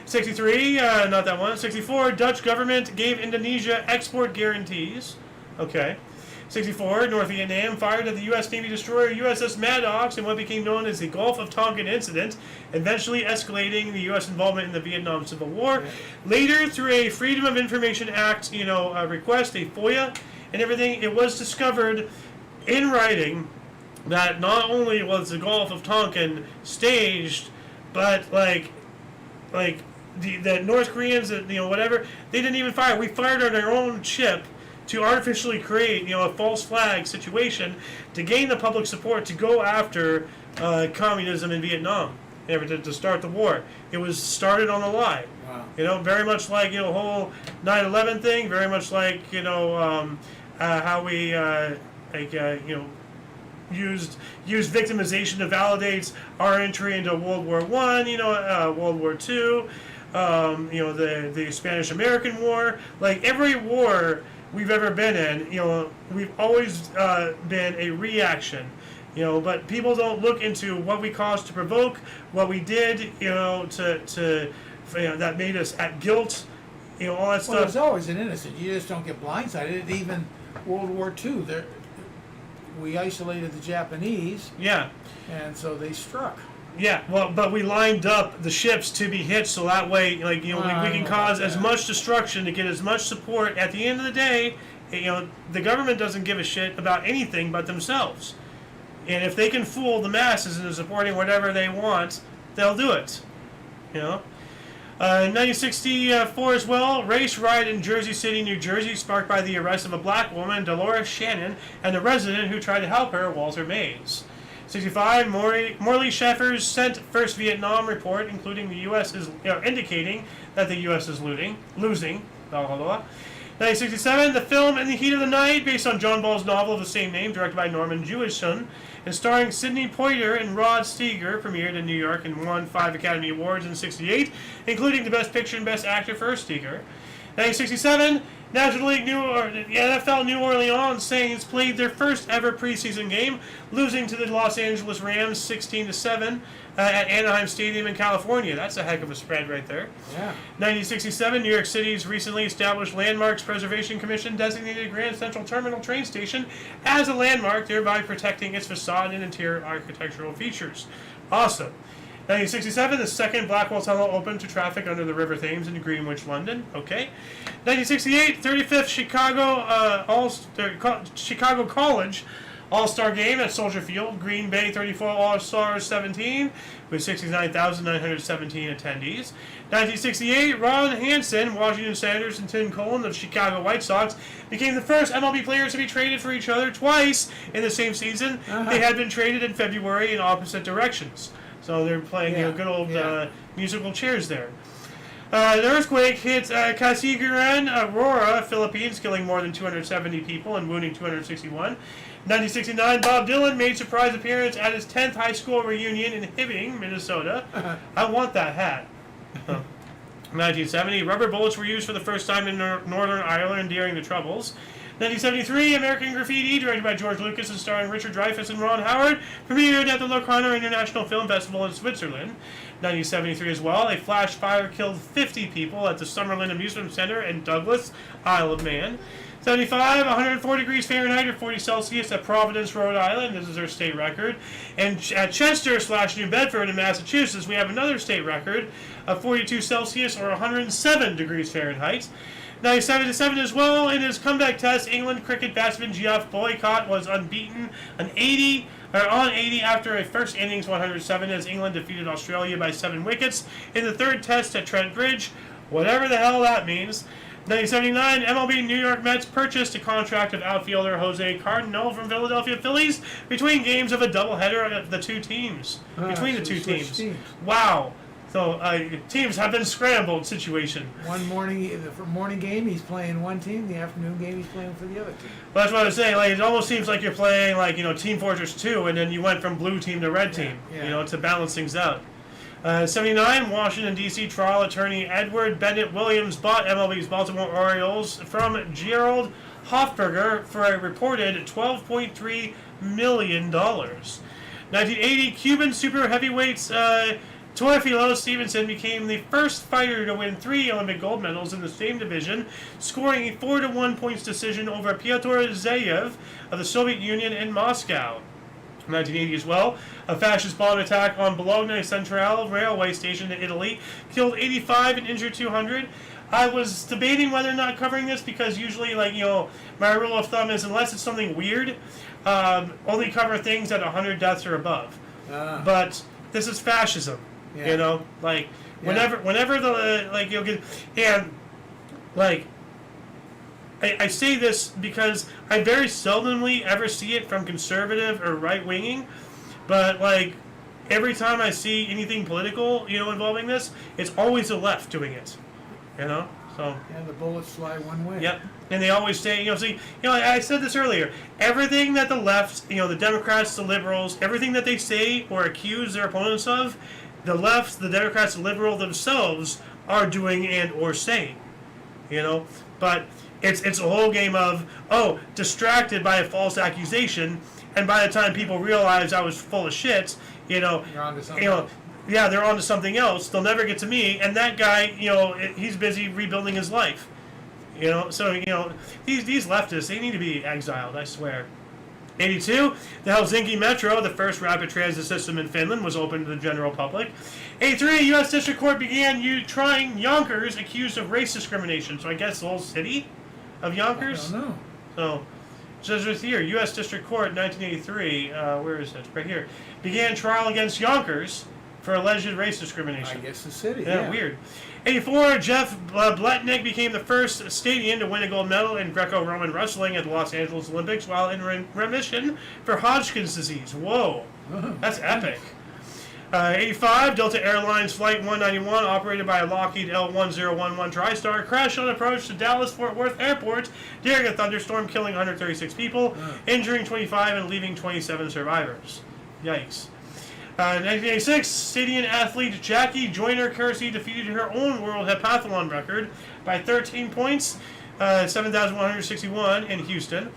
63, not that one. 64, Dutch government gave Indonesia export guarantees. Okay. 64, North Vietnam fired at the U.S. Navy destroyer USS Maddox in what became known as the Gulf of Tonkin incident, eventually escalating the U.S. involvement in the Vietnam Civil War. Yeah. Later, through a Freedom of Information Act, request, a FOIA, and everything, it was discovered in writing that not only was the Gulf of Tonkin staged, but the North Koreans, whatever, they didn't even fire. We fired on our own ship to artificially create, a false flag situation to gain the public support to go after communism in Vietnam, to start the war. It was started on a lie. Wow. Very much like, whole 9/11 thing, very much like, how we, used victimization to validate our entry into World War One, World War Two, the Spanish American War. Like every war we've ever been in, we've always been a reaction. But people don't look into what we caused to provoke, what we did, to that made us at guilt, all that Well, stuff. there's always an innocent. You just don't get blindsided. Even World War II, we isolated the Japanese, Yeah. and so they struck. Yeah, well, but we lined up the ships to be hit, so that way, we can cause as much destruction to get as much support. At the end of the day, the government doesn't give a shit about anything but themselves. And if they can fool the masses into supporting whatever they want, they'll do it. In 1964 as well, race riot in Jersey City, New Jersey, sparked by the arrest of a black woman, Dolores Shannon, and a resident who tried to help her, Walter Mays. 65, Morley Sheffer's sent first Vietnam report, including the U.S. is indicating that the U.S. is losing. Blah, blah, blah. 1967, the film In the Heat of the Night, based on John Ball's novel of the same name, directed by Norman Jewison, and starring Sidney Poitier and Rod Steiger, premiered in New York and won 5 Academy Awards in '68, including the Best Picture and Best Actor for Steiger. 1967, National League the NFL New Orleans Saints played their first ever preseason game, losing to the Los Angeles Rams 16-7 at Anaheim Stadium in California. That's a heck of a spread right there. Yeah. 1967, New York City's recently established Landmarks Preservation Commission designated Grand Central Terminal train station as a landmark, thereby protecting its facade and interior architectural features. Awesome. 1967, the second Blackwall Tunnel opened to traffic under the River Thames in Greenwich, London. Okay. 1968, 35th Chicago College All-Star Game at Soldier Field. Green Bay 34 All-Stars 17 with 69,917 attendees. 1968, Ron Hansen, Washington Senators, and Tim Cullen of Chicago White Sox became the first MLB players to be traded for each other twice in the same season. They had been traded in February in opposite directions. So they're playing good old musical chairs there. An earthquake hit Casiguran, Aurora, Philippines, killing more than 270 people and wounding 261. 1969, Bob Dylan made surprise appearance at his 10th high school reunion in Hibbing, Minnesota. I want that hat. 1970, rubber bullets were used for the first time in Northern Ireland during the Troubles. 1973, American Graffiti, directed by George Lucas and starring Richard Dreyfuss and Ron Howard, premiered at the Locarno International Film Festival in Switzerland. 1973 as well, a flash fire killed 50 people at the Summerlin Amusement Center in Douglas, Isle of Man. 75, 104 degrees Fahrenheit or 40 Celsius at Providence, Rhode Island. This is their state record. And at Chester/New Bedford in Massachusetts, we have another state record of 42 Celsius or 107 degrees Fahrenheit. 1977 as well, in his comeback test, England cricket batsman Geoff Boycott was unbeaten on 80 after a first innings 107 as England defeated Australia by 7 wickets in the third test at Trent Bridge, whatever the hell that means. 1979, MLB New York Mets purchased a contract of outfielder Jose Cardinal from Philadelphia Phillies between games of a doubleheader of the two teams. Between the two teams. Wow. So teams have been scrambled situation. The morning game he's playing one team, the afternoon game he's playing for the other team. Well, that's what I was saying. Like it almost seems like you're playing Team Fortress 2, and then you went from blue team to red team. To balance things out. 79, Washington, D.C. trial attorney Edward Bennett Williams bought MLB's Baltimore Orioles from Gerald Hofberger for a reported $12.3 million. 1980, Cuban super heavyweights Teofilo Stevenson became the first fighter to win 3 Olympic gold medals in the same division, scoring a 4-1 points decision over Pyotr Zayev of the Soviet Union in Moscow. 1980 as well, a fascist bomb attack on Bologna Centrale railway station in Italy killed 85 and injured 200. I was debating whether or not covering this because usually, my rule of thumb is unless it's something weird, only cover things at 100 deaths or above. But this is fascism, whenever the you'll get and I say this because I very seldomly ever see it from conservative or right-winging, but every time I see anything political, involving this, it's always the left doing it, So. Yeah, the bullets fly one way. Yep. And they always say, I said this earlier. Everything that the left, the Democrats, the liberals, everything that they say or accuse their opponents of, the left, the Democrats, the liberal themselves are doing and or saying. But it's a whole game of, distracted by a false accusation, and by the time people realize I was full of shit, You're onto something else. yeah, they're on to something else. They'll never get to me, and that guy, he's busy rebuilding his life. So these leftists, they need to be exiled, I swear. 82, the Helsinki Metro, the first rapid transit system in Finland, was opened to the general public. 83, U.S. District Court began trying Yonkers accused of race discrimination. So I guess the whole city of Yonkers? I don't know. So, it says right here, U.S. District Court, 1983, where is it? Right here. Began trial against Yonkers for alleged race discrimination. I guess the city, Yeah, weird. 84, Jeff Bletnick became the first Stadian to win a gold medal in Greco-Roman wrestling at the Los Angeles Olympics while in remission for Hodgkin's disease. Whoa, that's epic. 85, Delta Airlines Flight 191, operated by a Lockheed L1011 TriStar, crashed on approach to Dallas-Fort Worth Airport during a thunderstorm, killing 136 people, injuring 25 and leaving 27 survivors. Yikes. 1986, Stadian athlete Jackie Joyner-Kersee defeated her own world heptathlon record by 13 points, 7,161 in Houston.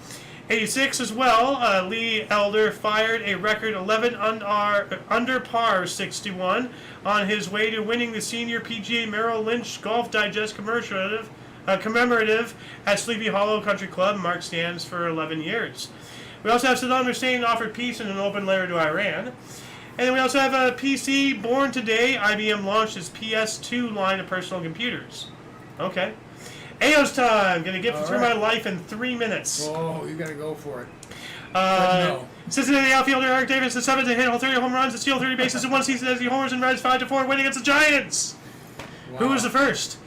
86 as well, Lee Elder fired a record 11 under par 61 on his way to winning the senior PGA Merrill Lynch Golf Digest commemorative at Sleepy Hollow Country Club. Mark stands for 11 years. We also have Saddam Hussein offered peace in an open letter to Iran. And then we also have a PC born today. IBM launched its PS2 line of personal computers. Okay. Ayo's time. Gonna get through my life in 3 minutes. Oh, you gotta go for it. No. Cincinnati outfielder Eric Davis, the seventh to hit 30 home runs and steal 30 bases in one season as the homers and Reds 5-4 win against the Giants. Wow. Who was the first?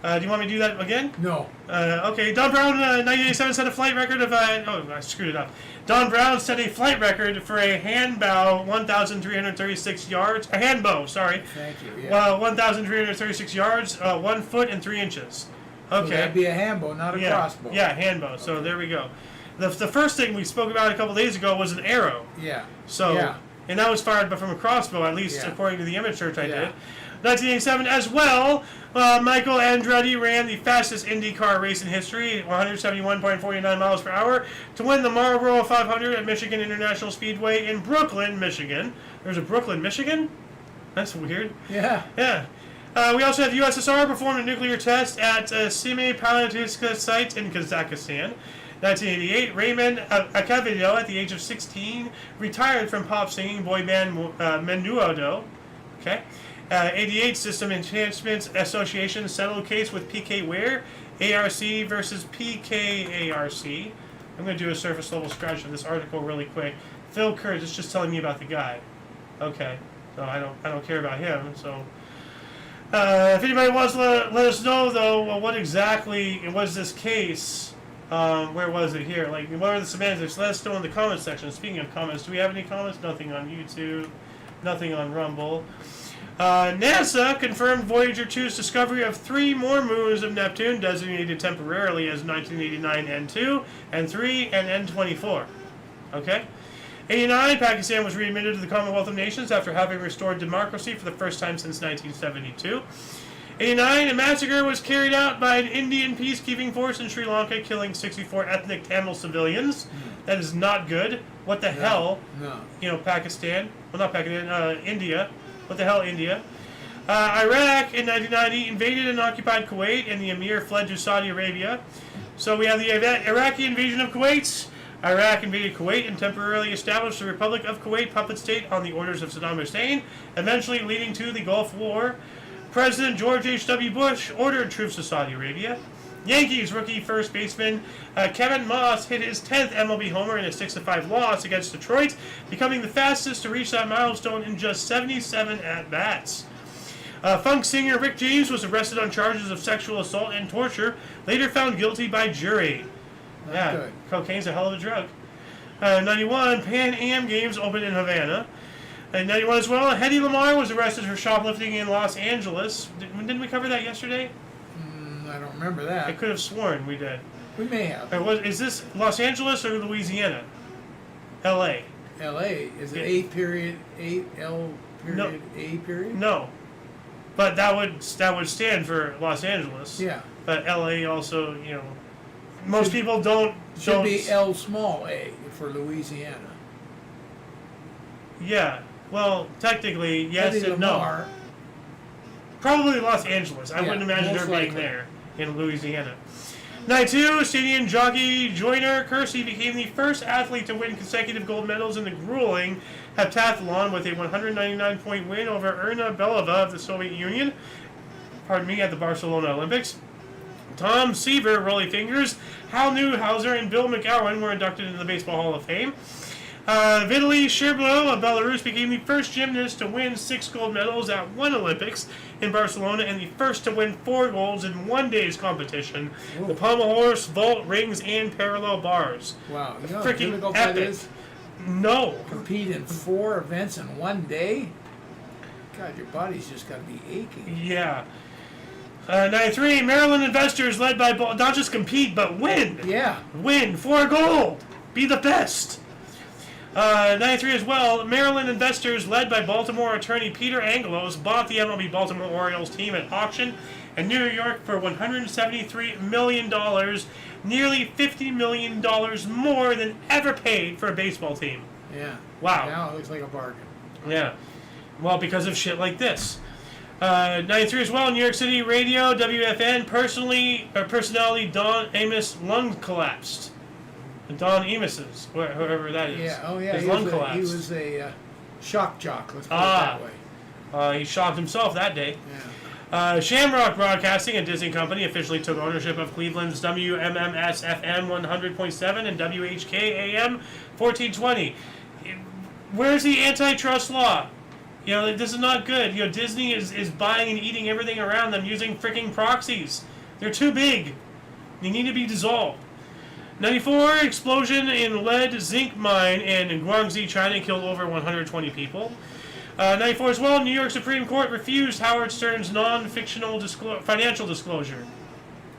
Do you want me to do that again? No. Okay. Don Brown, 1987, set a flight record of... I screwed it up. Don Brown set a flight record for a handbow 1,336 yards. A handbow, sorry. Thank you. Yeah. 1,336 yards, 1 foot and 3 inches. Okay. So that'd be a handbow, not a crossbow. Yeah, handbow. So there we go. The first thing we spoke about a couple days ago was an arrow. Yeah. So, yeah. And that was fired from a crossbow, at least according to the image search I did. 1987 as well, Michael Andretti ran the fastest IndyCar race in history, 171.49 miles per hour, to win the Marlboro 500 at Michigan International Speedway in Brooklyn, Michigan. There's a Brooklyn, Michigan? That's weird. Yeah. Yeah. We also have USSR performed a nuclear test at Semipalatinsk site in Kazakhstan. 1988, Raymond Acavillo, at the age of 16, retired from pop singing boy band Menudo. Okay. 88, System Enhancement Association settled case with PK Ware, ARC versus PKARC. I'm going to do a surface level scratch of this article really quick. Phil Kurtz is just telling me about the guy. Okay, so I don't care about him. So if anybody wants to let us know though, what exactly was this case? Where was it here? Like, what are the semantics? Let us know in the comments section. Speaking of comments, do we have any comments? Nothing on YouTube, nothing on Rumble. NASA confirmed Voyager 2's discovery of 3 more moons of Neptune, designated temporarily as 1989 N2, N3, and N24. Okay? 89, Pakistan was readmitted to the Commonwealth of Nations after having restored democracy for the first time since 1972. 89, a massacre was carried out by an Indian peacekeeping force in Sri Lanka, killing 64 ethnic Tamil civilians. That is not good. What the hell? No. Pakistan. Well, not Pakistan, India. What the hell, India? Iraq in 1990 invaded and occupied Kuwait, and the emir fled to Saudi Arabia. So we have the Iraqi invasion of Kuwait. Iraq invaded Kuwait and temporarily established the Republic of Kuwait puppet state on the orders of Saddam Hussein, eventually leading to the Gulf War. President George H.W. Bush ordered troops to Saudi Arabia. Yankees rookie first baseman Kevin Moss hit his 10th MLB homer in a 6-5 loss against Detroit, becoming the fastest to reach that milestone in just 77 at-bats. Funk singer Rick James was arrested on charges of sexual assault and torture, later found guilty by jury. Good. Cocaine's a hell of a drug. 91, Pan Am Games opened in Havana. In 91 as well, Hedy Lamarr was arrested for shoplifting in Los Angeles. Didn't we cover that yesterday? I don't remember I that. could have sworn we did. We may have. Is this Los Angeles or Louisiana? L.A. L.A. Is it Yeah. A period, L period, No. A period? No, but that would stand for Los Angeles. Yeah. But L.A. also, most people don't. Should be L small a for Louisiana. Yeah. Well, technically, yes Eddie and no. Lamar, Probably Los Angeles. I Yeah, wouldn't imagine most her being likely. there in Louisiana. 92, Stadium jockey Joyner Kersey became the first athlete to win consecutive gold medals in the grueling heptathlon with a 199-point win over Erna Belova of the Soviet Union. Pardon me, at the Barcelona Olympics. Tom Seaver, Rolly Fingers, Hal Newhouser, and Bill McGowan were inducted into the Baseball Hall of Fame. Vitaly Sherblov of Belarus became the first gymnast to win 6 gold medals at one Olympics in Barcelona and the first to win 4 golds in one day's competition. Whoa. The pommel horse, vault, rings, and parallel bars. wow, you know how Freaking difficult that epic. is? No. Compete in 4 events in one day? God, your body's just got to be aching. Yeah. 93, Maryland investors led by, not just compete, but win. Yeah. Win 4 gold. Be the best. 93 as well, Maryland investors led by Baltimore attorney Peter Angelos bought the MLB Baltimore Orioles team at auction in New York for $173 million, nearly $50 million more than ever paid for a baseball team. Yeah. Wow. Now it looks like a bargain. Yeah. Well, because of shit like this. 93 as well, New York City radio, WFN, personality Don Amos lung collapsed. Don Amos's, whoever that is. Yeah. Oh, yeah. His He lung was, collapsed. he was a shock jock. Let's put it that way. He shocked himself that day. Yeah. Shamrock Broadcasting, a Disney company, officially took ownership of Cleveland's WMMS FM 100.7 and WHK AM 1420. Where's the antitrust law? This is not good. Disney is buying and eating everything around them using freaking proxies. They're too big. They need to be dissolved. 94, explosion in lead zinc mine in Guangxi, China, killed over 120 people. 94 as well, New York Supreme Court refused Howard Stern's non-fictional financial disclosure.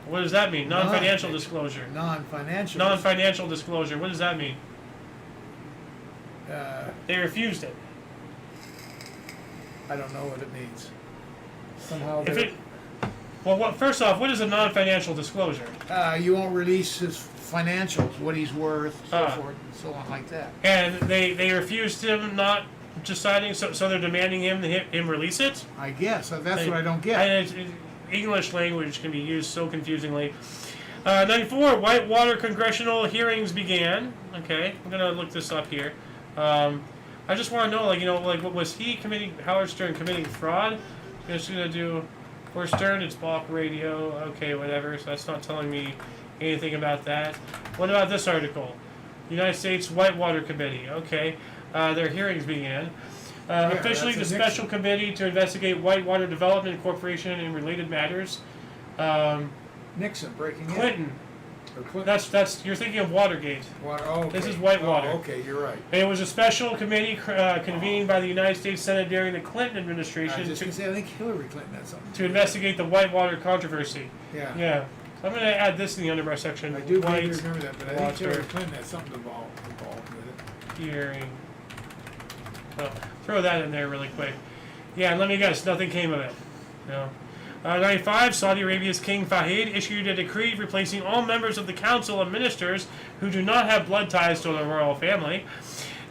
What does that mean? Non-financial disclosure. Non-financial. Non-financial disclosure. What does that mean? Uh, They refused it. I don't know what it means. Somehow If it, well, first off, what is a non-financial disclosure? you won't release his financials, what he's worth, so Ah. forth, and so on like that. And they refused him not deciding, so they're demanding him release it? I guess. That's what I don't get. And English language can be used so confusingly. 94, Whitewater congressional hearings began. Okay, I'm gonna look this up here. I just want to know, what was Howard Stern committing fraud? I'm just gonna do, for Stern, it's Balk Radio. Okay, whatever. So that's not telling me anything about that. What about this article? United States Whitewater Committee. Okay, their hearings began. Officially, the that's a Special Committee to investigate Whitewater Development Corporation and related matters. Nixon breaking Clinton. in. Or Clinton. That's you're thinking of Watergate. Water, oh, okay. This is Whitewater. Oh, okay, you're right. And it was a special committee convened by the United States Senate during the Clinton I administration was just going to say, I think Hillary Clinton had something. to investigate the Whitewater controversy. Yeah. Yeah. So I'm going to add this in the underbar section. I do White remember that, but I think Water Hillary Clinton had something involved with it. hearing. Oh, throw that in there really quick. Yeah, and let me guess, nothing came of it. No. 95, Saudi Arabia's King Fahd issued a decree replacing all members of the Council of Ministers who do not have blood ties to the royal family.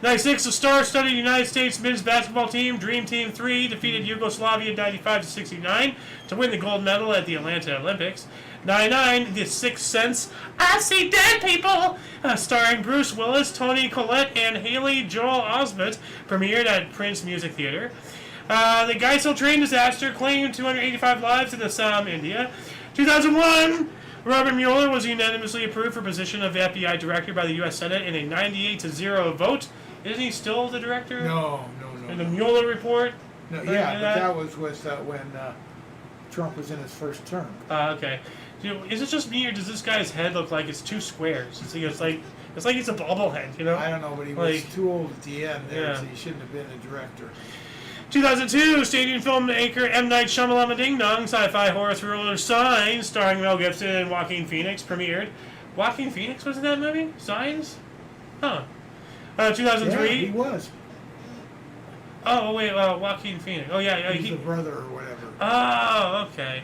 96, the star-studded United States men's basketball team, Dream Team 3, defeated Yugoslavia 95-69 to win the gold medal at the Atlanta Olympics. 99, The Sixth Sense, I See Dead People, starring Bruce Willis, Toni Collette, and Haley Joel Osment, premiered at Prince Music Theater. The Geisel train disaster claimed 285 lives in Assam, India. 2001, Robert Mueller was unanimously approved for position of the FBI director by the U.S. Senate in a 98-0 vote. Isn't he still the director? No. In the Mueller report? No, Remember yeah, but that? that was when Trump was in his first term. Okay. Is it just me, or does this guy's head look like it's 2 squares? It's like he's a bobblehead, I don't know, but he was Like- too old at the end there, Yeah. so he shouldn't have been a director. 2002, Stadium filmmaker M. Night Shyamalan Ding Dong sci-fi horror thriller Signs, starring Mel Gibson and Joaquin Phoenix, premiered. Joaquin Phoenix was in that movie? Signs? Huh. 2003. Yeah, he was. Oh, wait, Joaquin Phoenix. Oh, yeah. He's the brother or whatever. Oh, okay.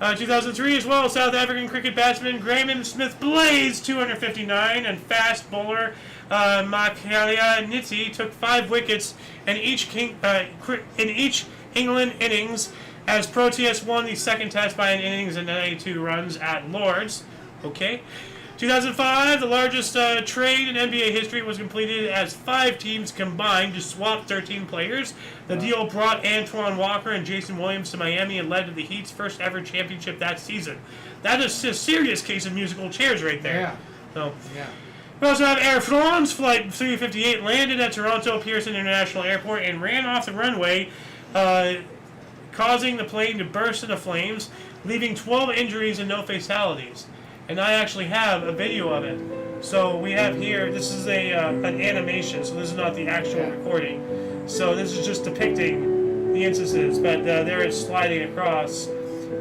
2003 as well, South African cricket batsman Graham Smith Blaze, 259, and fast bowler Makalia Niti took 5 wickets in each England innings as Proteas won the second test by an innings and 92 runs at Lord's. Okay. 2005, the largest trade in NBA history was completed as 5 teams combined to swap 13 players. The deal brought Antoine Walker and Jason Williams to Miami and led to the Heat's first ever championship that season. That is a serious case of musical chairs right there. Yeah. So, Yeah. we also have Air France Flight 358 landed at Toronto Pearson International Airport and ran off the runway, causing the plane to burst into flames, leaving 12 injuries and no fatalities. And I actually have a video of it. So we have here, this is an animation, so this is not the actual recording. So this is just depicting the instances, but there it's sliding across,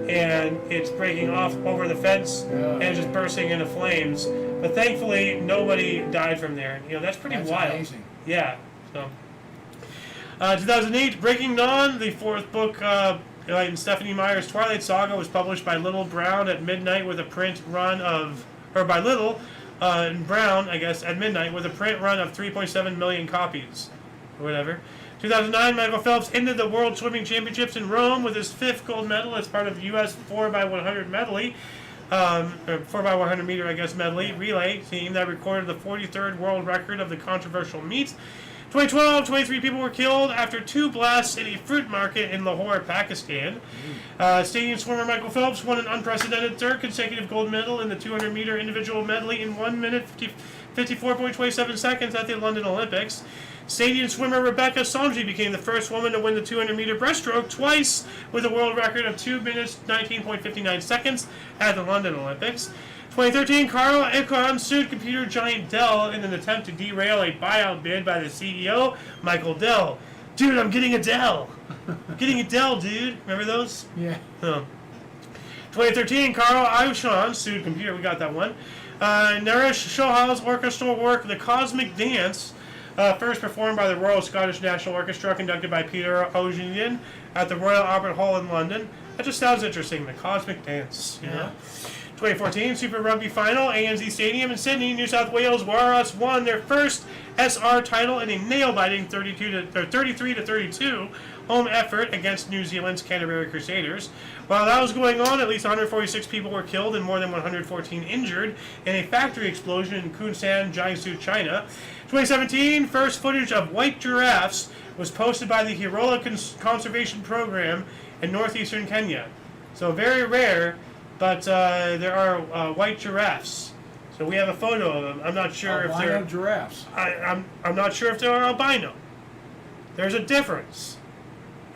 and it's breaking off over the fence, and it's just bursting into flames. But thankfully, nobody died from there. You know, that's pretty wild. Amazing. Yeah. So, 2008, Breaking Dawn, the 4th book in Stephanie Meyer's Twilight Saga, was published by Little Brown at midnight with a print run of, or by Little Brown, I guess, at midnight with a print run of 3.7 million copies, or whatever. 2009, Michael Phelps ended the World Swimming Championships in Rome with his 5th gold medal as part of the U.S. 4x100 medley. 4x100 meter, I guess, medley relay team that recorded the 43rd world record of the controversial meet. 2012, 23 people were killed after 2 blasts in a fruit market in Lahore, Pakistan. Stadium swimmer Michael Phelps won an unprecedented 3rd consecutive gold medal in the 200 meter individual medley in 1 minute 54.27 seconds at the London Olympics. Stadium swimmer Rebecca Sonji became the first woman to win the 200 meter breaststroke twice with a world record of 2 minutes 19.59 seconds at the London Olympics. 2013, Carl Icahn sued computer giant Dell in an attempt to derail a buyout bid by the CEO, Michael Dell. Dude, I'm getting a Dell. I'm getting a Dell, dude. Remember those? Yeah. Oh. 2013, Carl Icahn sued computer. We got that one. Naresh Shohal's orchestral work, The Cosmic Dance, first performed by the Royal Scottish National Orchestra, conducted by Peter O'Gillian at the Royal Albert Hall in London. That just sounds interesting, The Cosmic Dance. You know? 2014 Super Rugby Final, ANZ Stadium in Sydney, New South Wales Warriors won their first SR title in a nail-biting 33-32 home effort against New Zealand's Canterbury Crusaders. While that was going on, at least 146 people were killed and more than 114 injured in a factory explosion in Kunsan, Jiangsu, China. 2017, first footage of white giraffes was posted by the Hirola Conservation Program in northeastern Kenya. So very rare, but there are white giraffes. So we have a photo of them. I'm not sure if they're giraffes. I'm not sure if they're albino. There's a difference.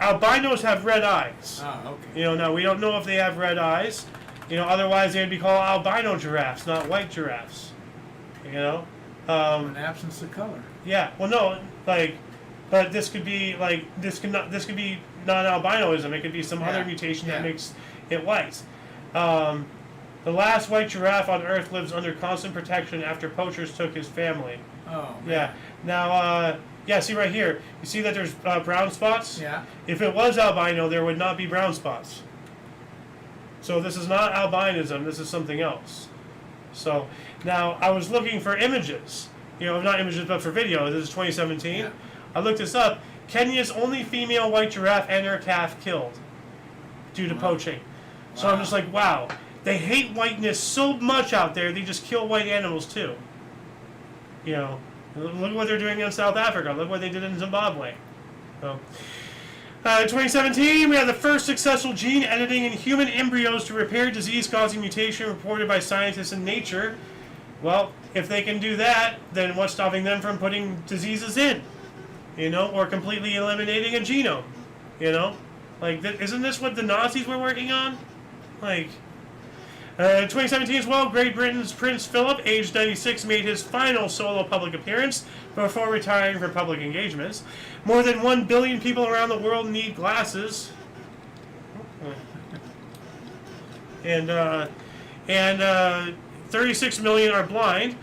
Albinos have red eyes. Ah, okay. You know, now we don't know if they have red eyes. You know, otherwise they'd be called albino giraffes, not white giraffes. You know. An absence of color. Yeah. Well, no, like, but this could be like this could be non-albinoism. It could be some other mutation that makes it white. The last white giraffe on Earth lives under constant protection after poachers took his family. Oh, man. Yeah. Now, see right here. You see that there's brown spots? Yeah. If it was albino, there would not be brown spots. So this is not albinism. This is something else. So now I was looking for images. You know, not images, but for video. This is 2017. Yeah. I looked this up. Kenya's only female white giraffe and her calf killed due to poaching. So I'm just like, wow. They hate whiteness so much out there, they just kill white animals too. You know, look what they're doing in South Africa. Look what they did in Zimbabwe. So, in 2017, we had the first successful gene editing in human embryos to repair disease-causing mutation reported by scientists in Nature. Well, if they can do that, then what's stopping them from putting diseases in? You know, or completely eliminating a genome? You know? Like, isn't this what the Nazis were working on? Like, 2017 as well, Great Britain's Prince Philip, aged 96, made his final solo public appearance before retiring from public engagements. More than 1 billion people around the world need glasses. And 36 million are blind,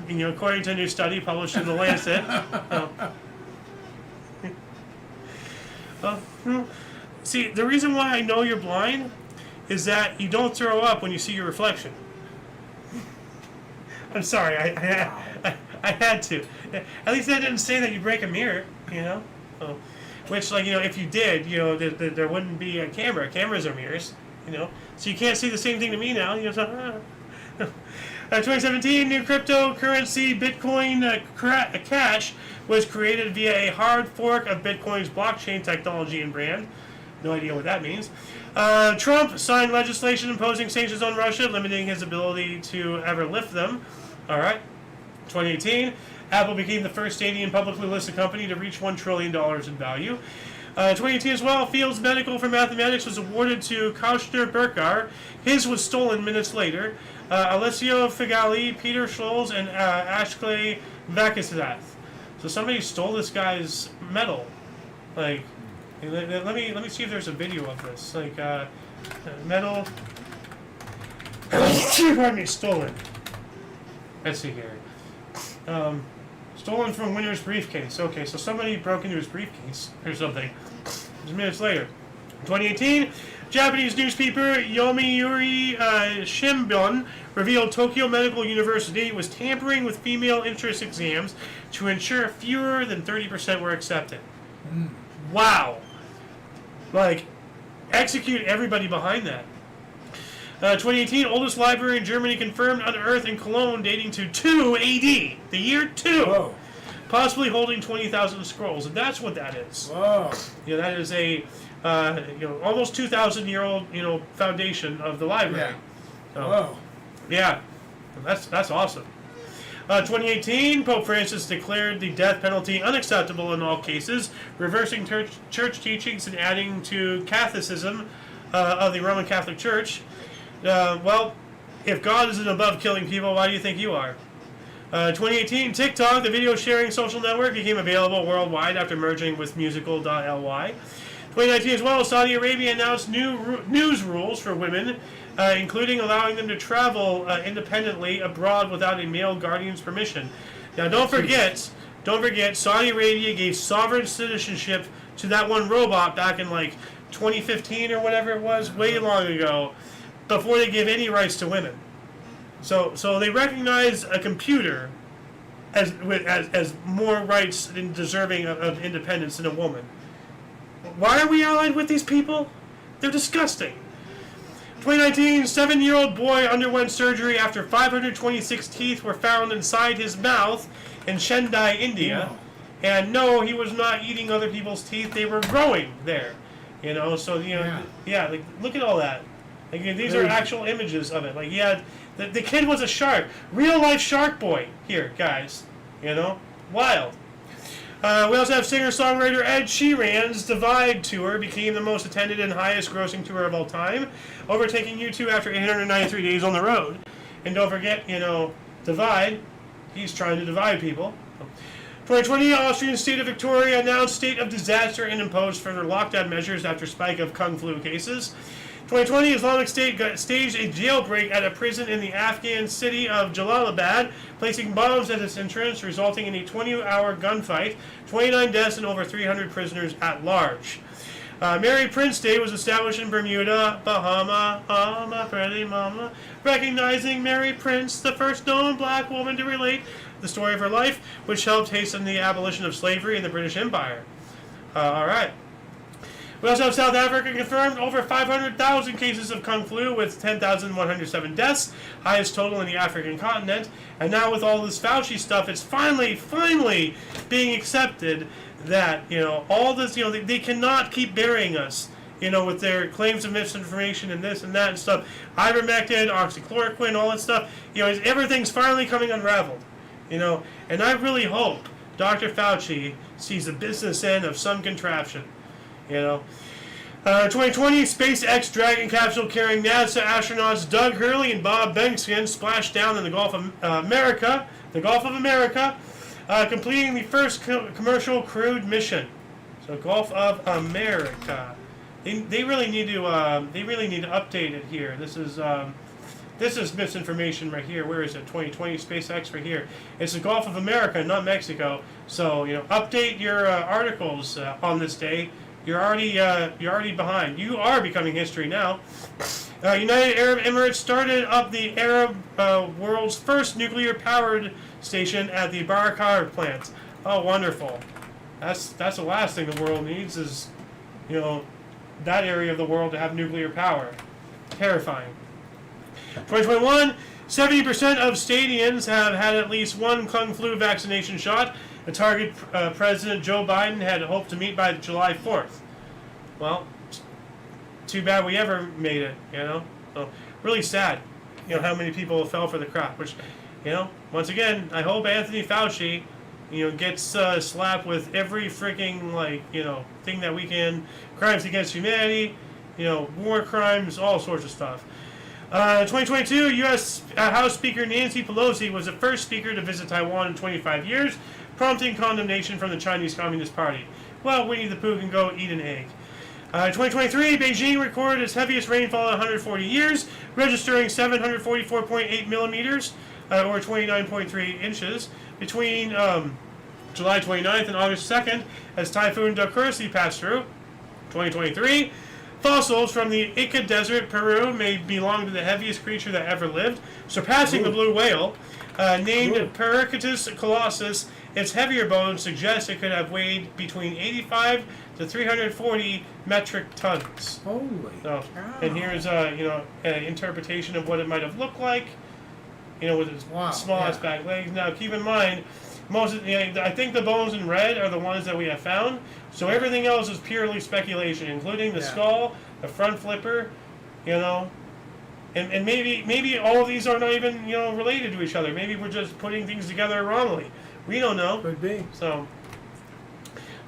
according to a new study published in The Lancet. See, the reason why I know you're blind is that you don't throw up when you see your reflection. I'm sorry, I had to. At least that didn't say that you break a mirror, Which, if you did, there wouldn't be a camera. Cameras are mirrors, So you can't see the same thing to me now. 2017, new cryptocurrency Bitcoin Cash was created via a hard fork of Bitcoin's blockchain technology and brand. No idea what that means. Trump signed legislation imposing sanctions on Russia, limiting his ability to ever lift them. All right. 2018, Apple became the first Canadian publicly listed company to reach $1 trillion in value. 2018 as well, Fields Medical for Mathematics was awarded to Kaushner Berkar. His was stolen minutes later. Alessio Figali, Peter Scholes, and Ashley Vakasath. So somebody stole this guy's medal. Let me see if there's a video of this. Medal. Pardon me, stolen. Let's see here. Stolen from winner's briefcase. Okay, so somebody broke into his briefcase or something. Just minutes later. 2018, Japanese newspaper Yomiuri Shimbun revealed Tokyo Medical University was tampering with female entrance exams to ensure fewer than 30% were accepted. Wow. Execute everybody behind that. 2018, oldest library in Germany confirmed unearthed in Cologne dating to 2 AD, the year 2. Whoa. Possibly holding 20,000 scrolls, and that's what that is. Whoa. That is a almost 2,000-year-old foundation of the library. Yeah. Whoa. Yeah, that's awesome. 2018, Pope Francis declared the death penalty unacceptable in all cases, reversing church teachings and adding to Catholicism of the Roman Catholic Church. Well, if God isn't above killing people, why do you think you are? 2018, TikTok, the video sharing social network, became available worldwide after merging with musical.ly. 2019 as well, Saudi Arabia announced new news rules for women, including allowing them to travel independently abroad without a male guardian's permission. Now, don't forget, Saudi Arabia gave sovereign citizenship to that one robot back in 2015 or whatever it was, way long ago, before they gave any rights to women. So they recognize a computer as more rights and deserving of independence than a woman. Why are we allied with these people? They're disgusting. 2019, 7-year-old boy underwent surgery after 526 teeth were found inside his mouth in Chennai, India. Wow. And no, he was not eating other people's teeth. They were growing there. Yeah, look at all that. These are actual images of it. The kid was a shark. Real life shark boy here, guys. Wild. We also have singer-songwriter Ed Sheeran's Divide Tour became the most attended and highest grossing tour of all time, overtaking U2 after 893 days on the road. And don't forget, Divide, he's trying to divide people. 2020, Austrian state of Victoria announced state of disaster and imposed further lockdown measures after spike of Kung flu cases. 2020, Islamic State staged a jailbreak at a prison in the Afghan city of Jalalabad, placing bombs at its entrance, resulting in a 20-hour gunfight, 29 deaths, and over 300 prisoners at large. Mary Prince Day was established in Bermuda, Bahama, pretty mama, recognizing Mary Prince, the first known black woman to relate the story of her life, which helped hasten the abolition of slavery in the British Empire. All right. We also have South Africa confirmed over 500,000 cases of Kung flu with 10,107 deaths, highest total in the African continent. And now with all this Fauci stuff, it's finally being accepted that, all this, they cannot keep burying us, with their claims of misinformation and this and that and stuff. Ivermectin, oxychloroquine, all that stuff, everything's finally coming unraveled, And I really hope Dr. Fauci sees the business end of some contraption. 2020, SpaceX Dragon capsule carrying NASA astronauts Doug Hurley and Bob Bengskin splashed down in the Gulf of America, completing the first commercial crewed mission. So Gulf of America. They really need to update it here. This is misinformation right here. Where is it? 2020 SpaceX right here. It's the Gulf of America, not Mexico. So update your articles on this day. You're already behind. You are becoming history now. United Arab Emirates started up the Arab world's first nuclear-powered station at the Barakar plant. Oh, wonderful! That's the last thing the world needs is, that area of the world to have nuclear power. Terrifying. 2021, 70% of stadiums have had at least one Kung Flu vaccination shot. A target President Joe Biden had hoped to meet by July 4th. Well, too bad we ever made it, So, really sad, how many people fell for the crap. Which, once again, I hope Anthony Fauci, gets slapped with every freaking, thing that we can. Crimes against humanity, war crimes, all sorts of stuff. 2022, U.S. House Speaker Nancy Pelosi was the first speaker to visit Taiwan in 25 years, prompting condemnation from the Chinese Communist Party. Well, Winnie the Pooh can go eat an egg. 2023, Beijing recorded its heaviest rainfall in 140 years, registering 744.8 millimeters, or 29.3 inches, between July 29th and August 2nd, as Typhoon Dokursi passed through. 2023, fossils from the Ica Desert, Peru, may belong to the heaviest creature that ever lived, surpassing the blue whale. Named Pericatus colossus, its heavier bones suggest it could have weighed between 85 to 340 metric tons. Holy cow. And here's an interpretation of what it might have looked like, with its smallest back legs. Now, keep in mind, I think the bones in red are the ones that we have found. So everything else is purely speculation, including the skull, the front flipper, and maybe all of these are not even related to each other. Maybe we're just putting things together wrongly. We don't know. Could be. So,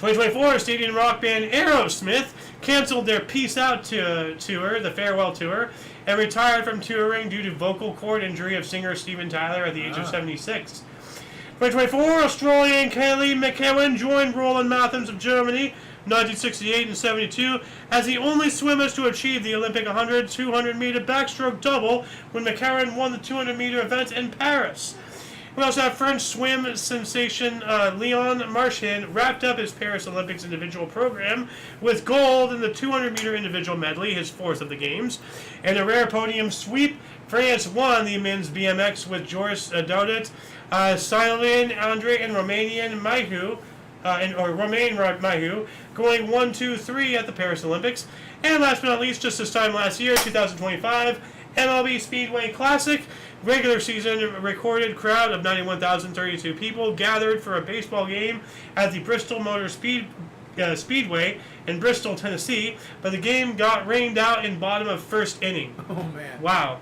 2024, stadium rock band Aerosmith canceled their Peace Out tour, the farewell tour, and retired from touring due to vocal cord injury of singer Steven Tyler at the age of 76. 2024, Australian Kaylee McEwen joined Roland Mathens of Germany, 1968 and 72, as the only swimmers to achieve the Olympic 100, 200-meter backstroke double when McEwen won the 200-meter event in Paris. We also have French swim sensation Leon Marchand wrapped up his Paris Olympics individual program with gold in the 200-meter individual medley, his fourth of the games. And a rare podium sweep, France won the men's BMX with Joris Dodet, Silvan Andre, and Romanian Mahu, Romain Mahu, going 1, 2, 3 at the Paris Olympics. And last but not least, just this time last year, 2025, MLB Speedway Classic. Regular season recorded crowd of 91,032 people gathered for a baseball game at the Bristol Motor Speedway in Bristol, Tennessee, but the game got rained out in bottom of first inning. Oh, man. Wow.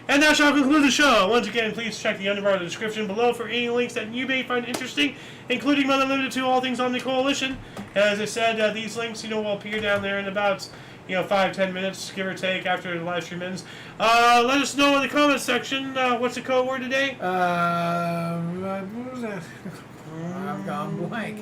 And that shall conclude the show. Once again, please check the underbar of the description below for any links that you may find interesting, including but not limited to all things Omni Coalition. As I said, these links, will appear down there in about 5-10 minutes, give or take, after the live stream ends. Let us know in the comments section what's the code word today. What was that? I've gone blank.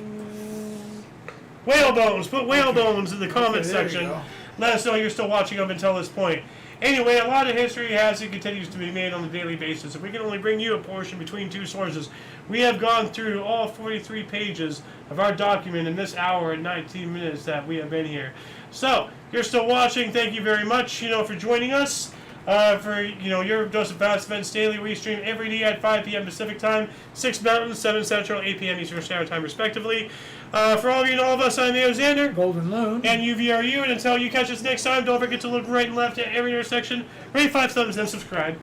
Whale bones. Put whale bones in the comments there you section. go. Let us know you're still watching up until this point. Anyway, a lot of history has and continues to be made on a daily basis. If we can only bring you a portion between two sources, we have gone through all 43 pages of our document in this hour and 19 minutes that we have been here. So, if you're still watching, thank you very much, for joining us. For, your dose of Fast Events Daily, we stream every day at 5 p.m. Pacific Time, 6 Mountain, 7 Central, 8 p.m. Eastern Standard Time, respectively. For all of you and all of us, I'm Xander. Golden Loon. And UVRU. And until you catch us next time, don't forget to look right and left at every intersection, rate 5 thumbs, and subscribe.